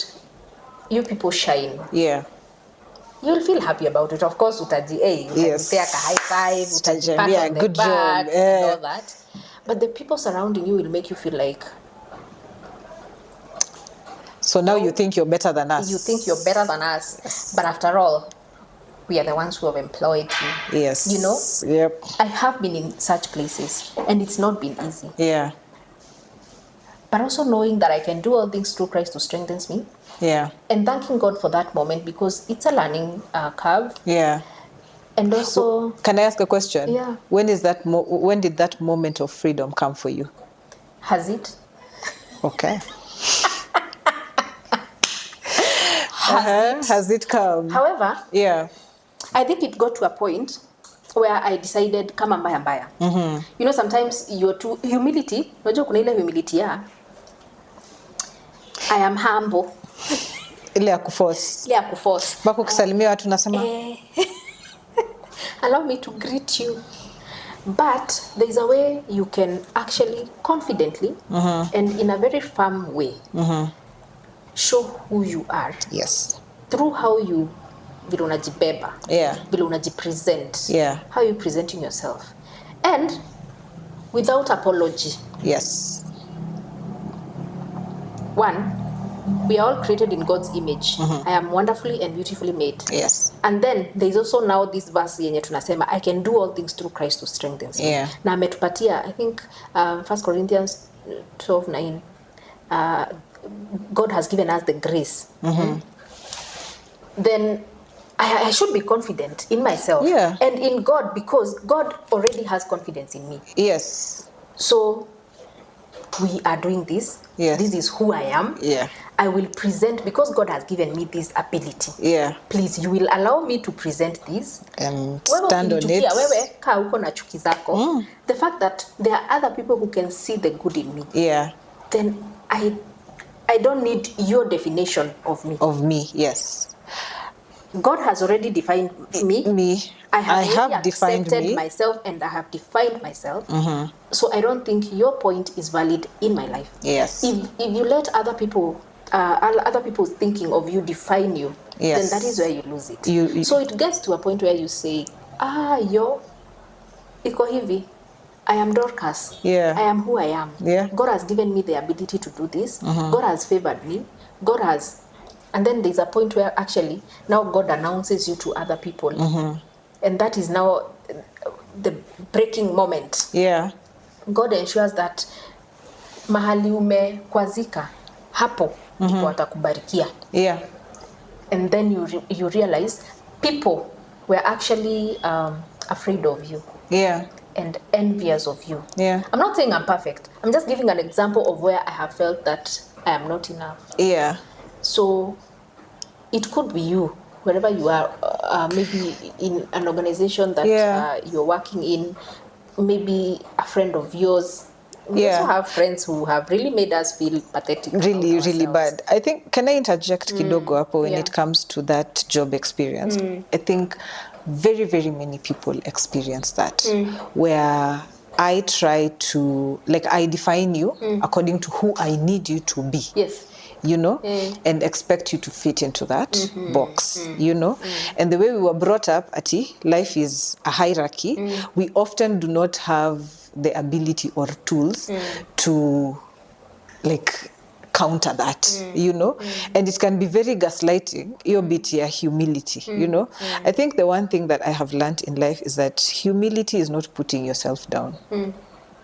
you people shine, you'll feel happy about it. Of course, utajipea ka high five, utajipat on the back, and all that. But the people surrounding you will make you feel like, so now you think you're better than us. You think you're better than us. Yes. But after all, we are the ones who have employed you. Yes. You know? Yep. I have been in such places, and it's not been easy. Yeah. But also knowing that I can do all things through Christ who strengthens me. Yeah. And thanking God for that moment, because it's a learning curve. Yeah. And also... Can I ask a question? Yeah. When did that moment of freedom come for you? Has it? Okay. Has it come? However, yeah, I think it got to a point where I decided kama mbaya. You know, sometimes you're too humility. Unajua kuna ile humility ya I am humble. Ile ya kuforce. Bako kusalimia watu nasema allow me to greet you. But there is a way you can actually confidently and in a very firm way show who you are. Yes. Through how you vile unajibeba. Yeah. Vile unajipresent. Yeah. How you presenting yourself. And without apology. Yes. One, we are all created in God's image. I am wonderfully and beautifully made. Yes. And then there is also now this verse yenye tunasema, I can do all things through Christ who strengthens me. Yeah. Na ametupatia, I think 1 Corinthians 12:9, God has given us the grace. Then I should be confident in myself and in God, because God already has confidence in me. Yes. So we are doing this. Yes. This is who I am. Yeah. I will present, because God has given me this ability. Yeah. Please, you will allow me to present this. And stand on it. The fact that there are other people who can see the good in me. Yeah. Then I don't need your definition of me. Of me, yes. God has already defined me. I have defined accepted myself, and I have defined myself. So I don't think your point is valid in my life. Yes. If you let other people's thinking of you define you, then that is where you lose it. So it gets to a point where you say, iko hivi. I am Dorcas. Yeah. I am who I am. Yeah. God has given me the ability to do this. God has favored me. God has... And then there's a point where actually now God announces you to other people. And that is now the breaking moment. Yeah. God ensures that mahali umekwazika hapo ndipo atakubarikia. Yeah. And then you realize people were actually afraid of you. Yeah. And envious of you. Yeah. I'm not saying I'm perfect. I'm just giving an example of where I have felt that I am not enough. Yeah. So it could be you, wherever you are, maybe in an organization that you're working in, maybe a friend of yours. We also have friends who have really made us feel pathetic. Really bad. I think, can I interject kidogo hapo when it comes to that job experience? I think very, very many people experience that, where I try to, I define you according to who I need you to be. Yes. You know, and expect you to fit into that box, you know. And the way we were brought up, life is a hierarchy. We often do not have the ability or tools to, counter that, you know. And it can be very gaslighting, your bit here, humility, you know. I think the one thing that I have learned in life is that humility is not putting yourself down,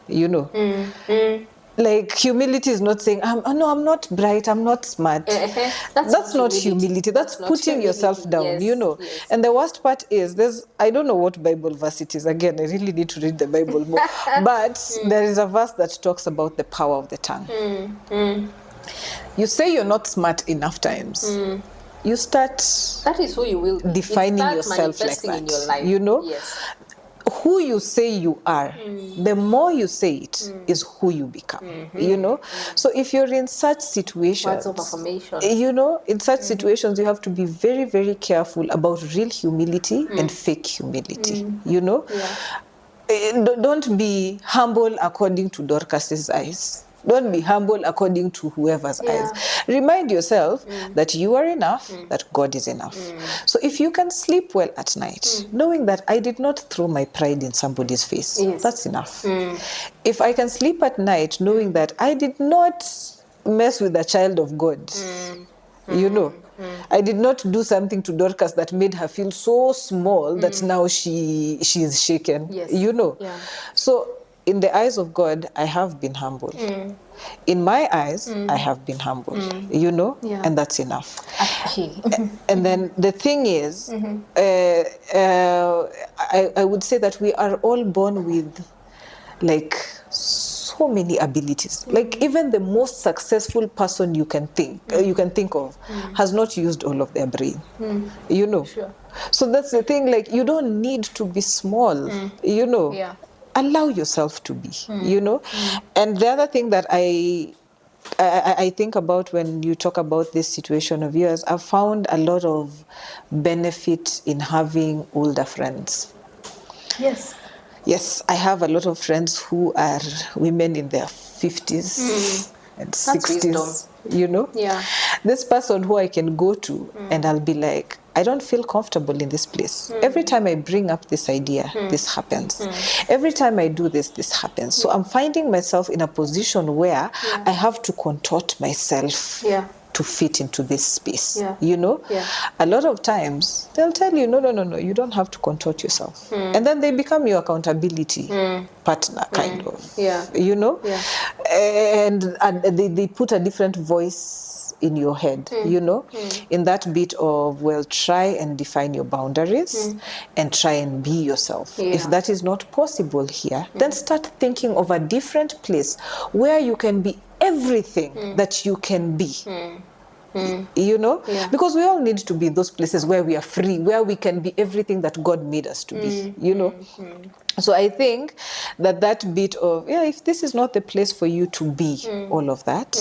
you know. Humility is not saying, no, I'm not bright, I'm not smart. That's not humility. That's putting yourself down, you know. Yes. And the worst part is, I don't know what Bible verse it is. Again, I really need to read the Bible more. But there is a verse that talks about the power of the tongue. You say you're not smart enough times. You start... That is who you will be. Defining yourself like that. In your life. You know? Yes. who you say you are, the more you say it is who you become, you know. So if you're in such situations, words of affirmation, you know, in such situations, you have to be very, very careful about real humility and fake humility, you know. Don't be humble according to Dorcas's eyes. Don't be humble according to whoever's eyes. Remind yourself that you are enough, that God is enough. So if you can sleep well at night, knowing that I did not throw my pride in somebody's face, that's enough. If I can sleep at night knowing that I did not mess with a child of God, you know, I did not do something to Dorcas that made her feel so small that now she is shaken, you know. So in the eyes of God, I have been humble. In my eyes, I have been humble, you know, and that's enough. And then the thing is, I would say that we are all born with like so many abilities. Like even the most successful person you can think of has not used all of their brain, you know. So that's the thing, like you don't need to be small, you know. Allow yourself to be, you know. And the other thing that I think about when you talk about this situation of yours, I've found a lot of benefit in having older friends. Yes, I have a lot of friends who are women in their 50s and 60s, you know. This person who I can go to and I'll be like, I don't feel comfortable in this place. Every time I bring up this idea, this happens. Every time I do this, this happens. So I'm finding myself in a position where I have to contort myself to fit into this space, you know. A lot of times they'll tell you, no, you don't have to contort yourself. And then they become your accountability partner, kind of, you know. And they put a different voice in your head, you know, in that bit of, well, try and define your boundaries and try and be yourself. If that is not possible here, then start thinking of a different place where you can be everything that you can be. You know, because we all need to be those places where we are free, where we can be everything that God made us to be, you know. So I think that bit of, if this is not the place for you to be all of that,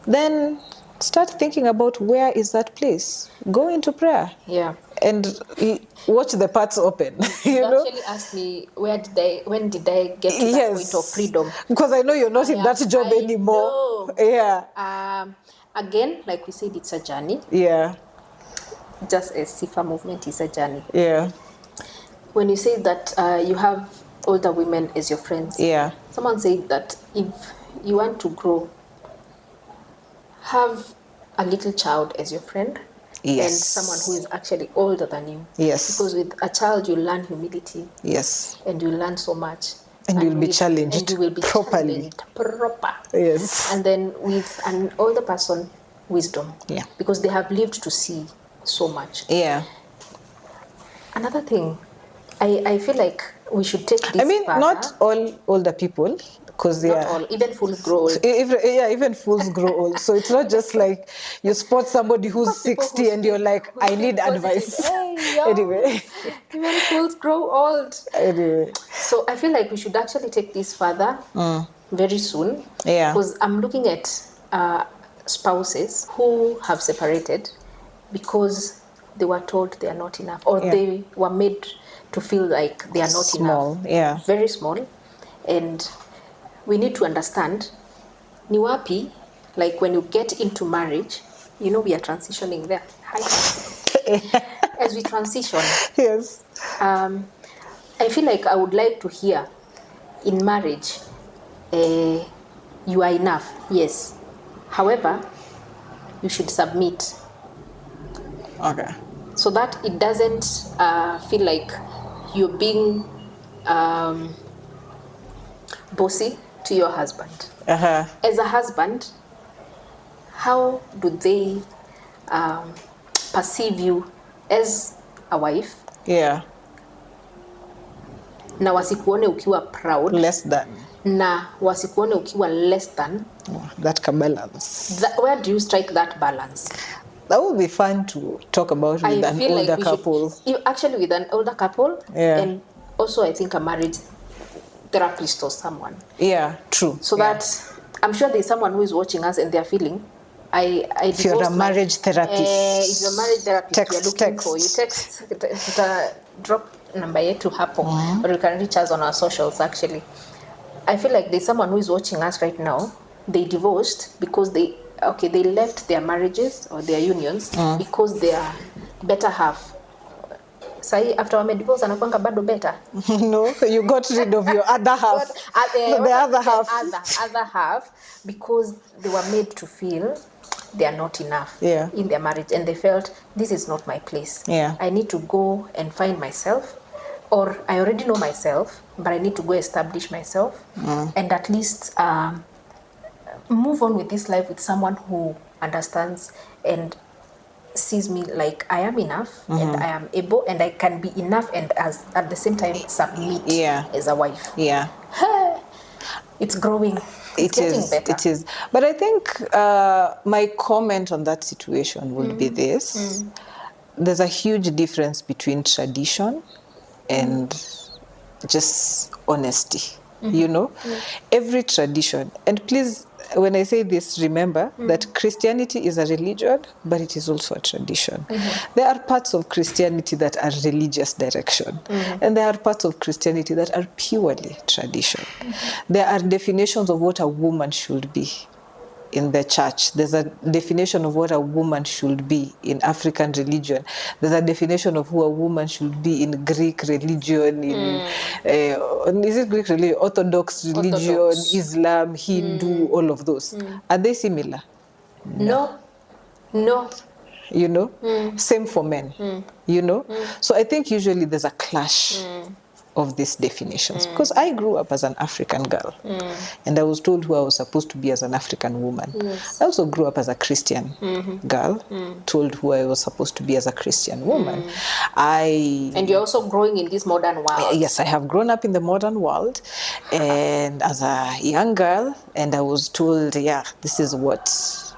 then start thinking about where is that place. Go into prayer. And watch the paths open. You know? Actually asked me when did I get to that point of freedom? Because I know you're not in that job anymore. Know. Again, like we said, it's a journey. Just as Sifa movement is a journey. When you say that you have older women as your friends, someone said that if you want to grow, have a little child as your friend. And someone who is actually older than you. Because with a child you learn humility. And you learn so much. And you'll be challenged. And you will be properly. Proper. And then with an older person, wisdom. Because they have lived to see so much. Another thing, I feel like we should take this further. Not all older people, because not all, even fools grow old. Even fools grow old. So it's not just like you spot somebody who's 60 and you're like, I need advice. Anyway. Even fools grow old. Anyway. So I feel like we should actually take this further very soon. Because I'm looking at spouses who have separated because they were told they are not enough, or they were made to feel like they are not enough. Very small. And we need to understand, ni wapi, like when you get into marriage, you know we are transitioning there. As we transition, I feel like I would like to hear, in marriage, you are enough, yes. However, you should submit. So that it doesn't feel like you're being bossy to your husband. As a husband, how do they perceive you as a wife? Na wasikuone ukiwa proud. Less than. Na wasikuone ukiwa less than. That can balance. Where do you strike that balance? That would be fun to talk about with an older couple. Actually, with an older couple, and also, I think, a marriage therapist or someone. Yeah, true. So that I'm sure there's someone who is watching us and they're feeling, if you're a marriage therapist, if you're a marriage therapist, you're looking for, you text, drop number yetu hapo, or you can reach us on our socials. Actually, I feel like there's someone who is watching us right now. They divorced because they left their marriages or their unions because they are better half. Say after wame divorce anakuanga bado better. No, you got rid of your other half. The other half because they were made to feel they are not enough in their marriage, and they felt this is not my place. I need to go and find myself, or I already know myself, but I need to go establish myself and at least move on with this life with someone who understands and sees me like I am enough and I am able and I can be enough and as at the same time submit as a wife. It's growing. It's getting better. It is. But I think my comment on that situation would be this. There's a huge difference between tradition and just honesty. You know, every tradition, and please, when I say this, remember that Christianity is a religion, but it is also a tradition. There are parts of Christianity that are religious direction, and there are parts of Christianity that are purely tradition. There are definitions of what a woman should be in the church. There's a definition of what a woman should be in African religion. There's a definition of who a woman should be in Greek religion, in is it Greek religion, Orthodox religion, Islam, Hindu, all of those. Are they similar? No. You know, same for men. You know, so I think usually there's a clash of these definitions because I grew up as an African girl and I was told who I was supposed to be as an African woman. I also grew up as a Christian girl, told who I was supposed to be as a Christian woman. And you're also growing in this modern world. Yes, I have grown up in the modern world and as a young girl, and I was told, this is what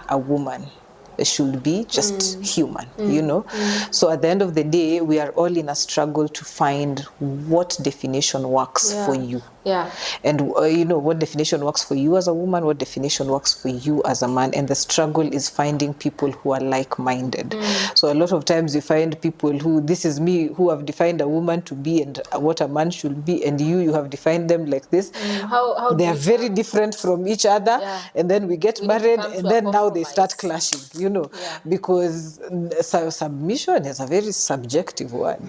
a woman should be, just human, you know. So at the end of the day, we are all in a struggle to find what definition works for you. And you know, what definition works for you as a woman, what definition works for you as a man, and the struggle is finding people who are like-minded. So a lot of times you find people who, this is me, who have defined a woman to be and what a man should be, and you have defined them like this. How they are very different from each other, and then we get married, and then now they start clashing, you know, because submission is a very subjective word,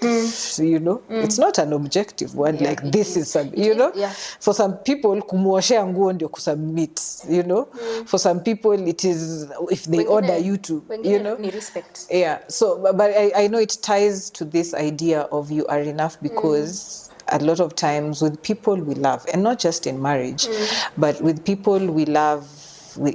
you know. It's not an objective word like this is, you know. For some people, kumwoshea nguo ndio kusubmit, you know. For some people, it is if they order you to, you know. Respect. So, but I know it ties to this idea of you are enough because a lot of times with people we love, and not just in marriage, but with people we love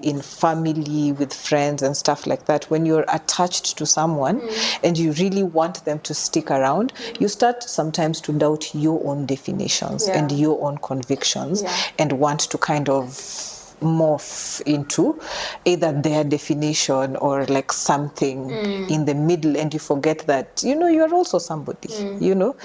in family, with friends and stuff like that, when you're attached to someone and you really want them to stick around, you start sometimes to doubt your own definitions and your own convictions and want to kind of morph into either their definition or like something in the middle, and you forget that, you know, you're also somebody, you know.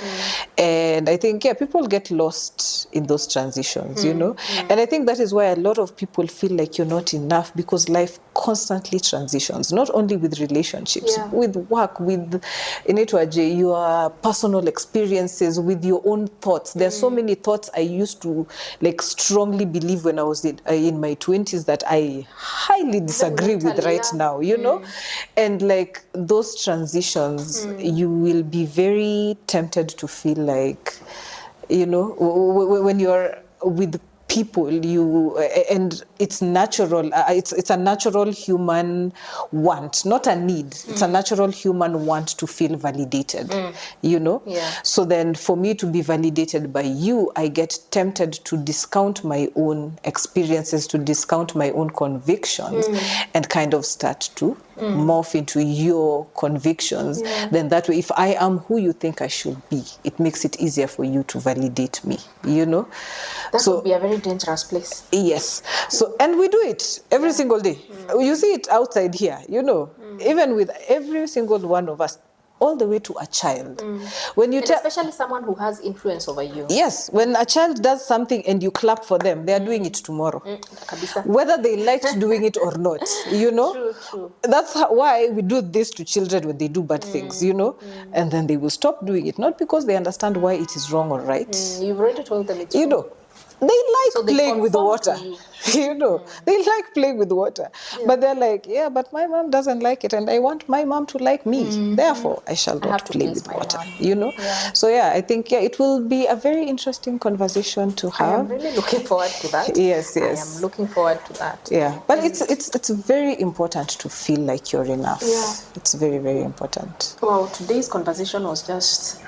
And I think people get lost in those transitions, you know. And I think that is why a lot of people feel like you're not enough, because life constantly transitions, not only with relationships, with work, with your personal experiences, with your own thoughts. There's so many thoughts I used to like strongly believe when I was in my 20s that I highly disagree with right now, you know. And like those transitions, you will be very tempted to feel like, you know, when you're with people, and it's natural, it's a natural human want, not a need. It's a natural human want to feel validated, you know. So then for me to be validated by you, I get tempted to discount my own experiences, to discount my own convictions, and kind of start to morph into your convictions. Then that way, if I am who you think I should be, it makes it easier for you to validate me, you know. That would be a very dangerous place. Yes. So, and we do it every single day. You see it outside here, you know, even with every single one of us. all the way to a child. When you especially someone who has influence over you. Yes, when a child does something and you clap for them, they are doing it tomorrow. Whether they liked doing it or not, True. That's why we do this to children when they do bad things, and then they will stop doing it, not because they understand why it is wrong or right. You've already told them it's wrong. They like playing with the water. They like playing with the water. Yeah. But they're like, yeah, but my mom doesn't like it and I want my mom to like me. Therefore, I shall not play with water. Yeah. So yeah, I think it will be a very interesting conversation to have. I am really looking forward to that. Yes. I am looking forward to that. Yeah. But it's very important to feel like you're enough. Yeah. It's very, very important. Well, today's conversation was just...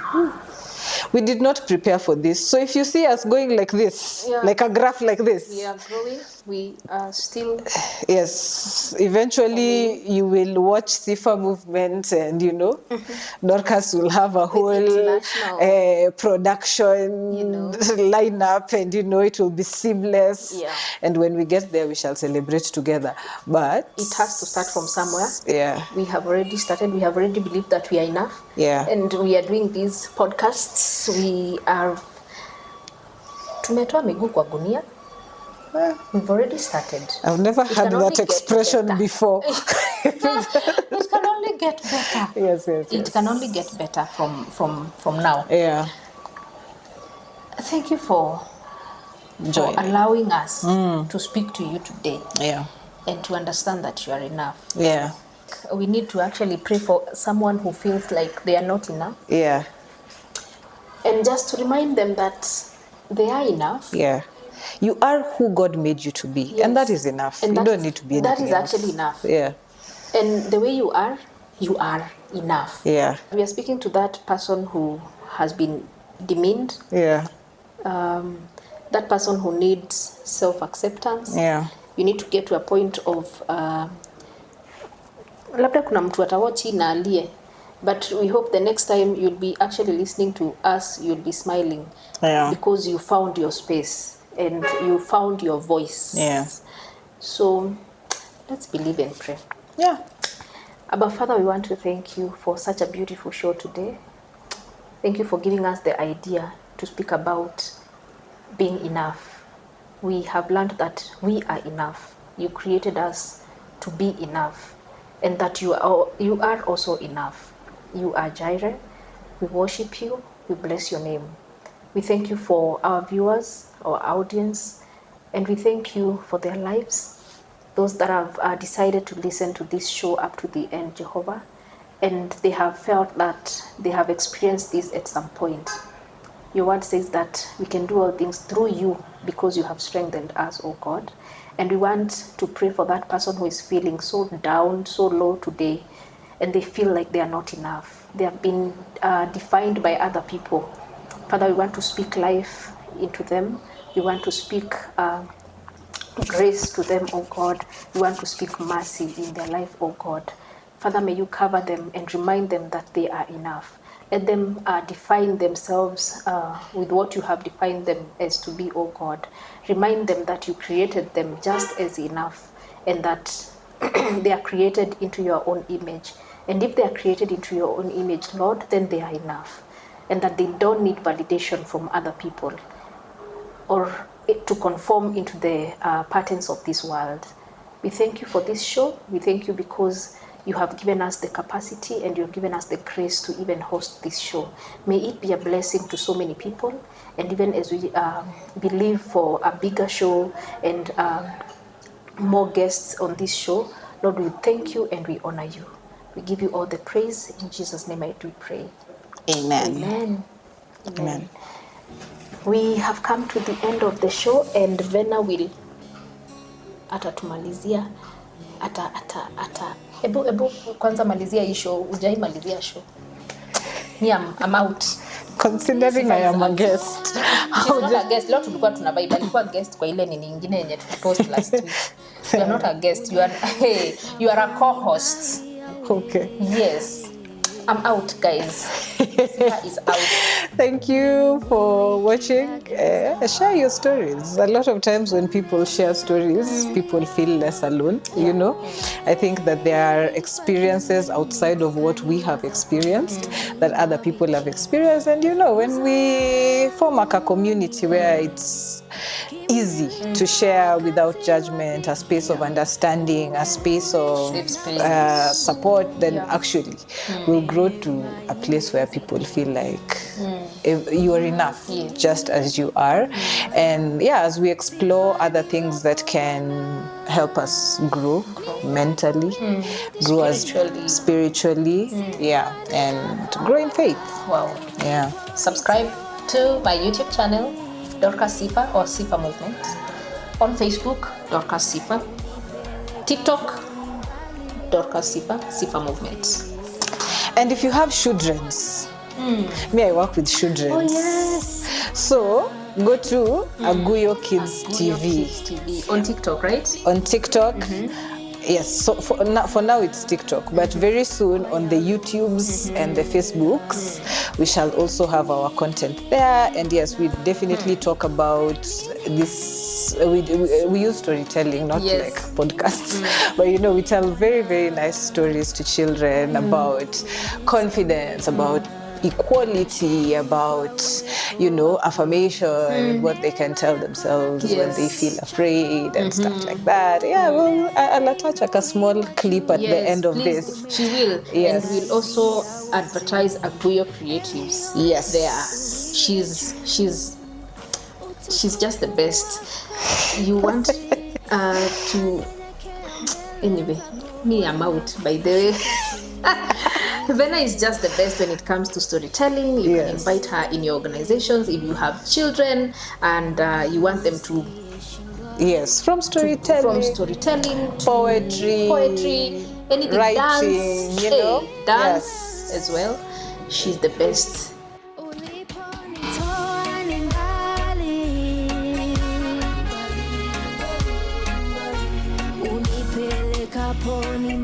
We did not prepare for this. So if you see us going like this, like a graph like this. We are growing. We are still... Yes. Eventually, you will watch Sifa movement and, Dorcas will have a whole production lineup and, it will be seamless. Yeah. And when we get there, we shall celebrate together. But... it has to start from somewhere. Yeah. We have already started. We have already believed that we are enough. Yeah. And we are doing these podcasts. We are... tumetoa miguu kwa gunia. We've already started. I've never heard that expression before. It can only get better. Yes. It can only get better from now. Yeah. Thank you for allowing us to speak to you today. Yeah. And to understand that you are enough. Yeah. We need to actually pray for someone who feels like they are not enough. Yeah. And just to remind them that they are enough. Yeah. You are who God made you to be. Yes. And that is enough. And you don't need to be anything else. That is actually enough. Yeah. And the way you are enough. Yeah. We are speaking to that person who has been demeaned. Yeah. That person who needs self-acceptance. Yeah. You need to get to a point of... labda kuna mtu atawachi na alie. But we hope the next time you'll be actually listening to us, you'll be smiling. Yeah. Because you found your space and you found your voice. Yeah. So let's believe and pray. Yeah. Abba Father, we want to thank you for such a beautiful show today. Thank you for giving us the idea to speak about being enough. We have learned that we are enough. You created us to be enough, and that you are also enough. You are Jireh. We worship you. We bless your name. We thank you for our viewers, our audience, and we thank you for their lives, those that have decided to listen to this show up to the end, Jehovah, and they have felt that they have experienced this at some point. Your word says that we can do all things through you because you have strengthened us, oh God. And we want to pray for that person who is feeling so down, so low today, and they feel like they are not enough. They have been defined by other people. Father, we want to speak life into them. We want to speak grace to them, oh God. We want to speak mercy in their life, oh God. Father, may you cover them and remind them that they are enough. Let them define themselves with what you have defined them as to be, oh God. Remind them that you created them just as enough, and that they are created into your own image. And if they are created into your own image, Lord, then they are enough. And that they don't need validation from other people or to conform into the patterns of this world. We thank you for this show. We thank you because you have given us the capacity and you have given us the grace to even host this show. May it be a blessing to so many people. And even as we believe for a bigger show and more guests on this show, Lord, we thank you and we honor you. We give you all the praise. In Jesus' name I do pray. Amen. Amen. Amen. We have come to the end of the show, and Venna will atatumalizia Ebu kwanza malizia hii show. Ujai malizia show. I'm out. Considering I am a guest. She's not a guest. Leo tulikuwa tunavibe. Alikuwa guest kwa ile nini nyingine yenye tulipost last week. You are not a guest. You are a co-host. Okay. Yes. I'm out, guys. Sifa is out. Thank you for watching. Share your stories. A lot of times when people share stories, people feel less alone, you know. I think that there are experiences outside of what we have experienced that other people have experienced. And, you know, when we form a community where it's easy to share without judgment, a space of understanding, a space of support, then actually we'll grow to a place where people feel like you are enough just as you are. And yeah, as we explore other things that can help us grow mentally, grow spiritually, and grow in faith. Wow. Yeah. Subscribe to my YouTube channel, Dorcas Sifa or Sifa Movement. On Facebook, Dorcas Sifa. TikTok, Dorcas Sifa, Sifa Movement. And if you have childrens, me, I work with children. Oh yes. So go to Aguyo Kids TV. On TikTok, right? On TikTok. Yes, so for now it's TikTok, but very soon on the YouTubes and the Facebooks, we shall also have our content there. And yes, we definitely talk about this. We use storytelling, not like podcasts, but you know, we tell very, very nice stories to children about confidence, about equality, about, you know, affirmation, what they can tell themselves when they feel afraid and stuff like that. Yeah, well, I'll attach like a small clip at the end of this. She will. Yes. And we'll also advertise Aguyo Creatives. Yes. There. She's just the best. You want to... Anyway, me, I'm out, by the way. Venna is just the best when it comes to storytelling. You can invite her in your organizations if you have children and you want them to... Yes, from storytelling, poetry, anything, writing, dance, you know, dance as well. She's the best. Unipeleka poni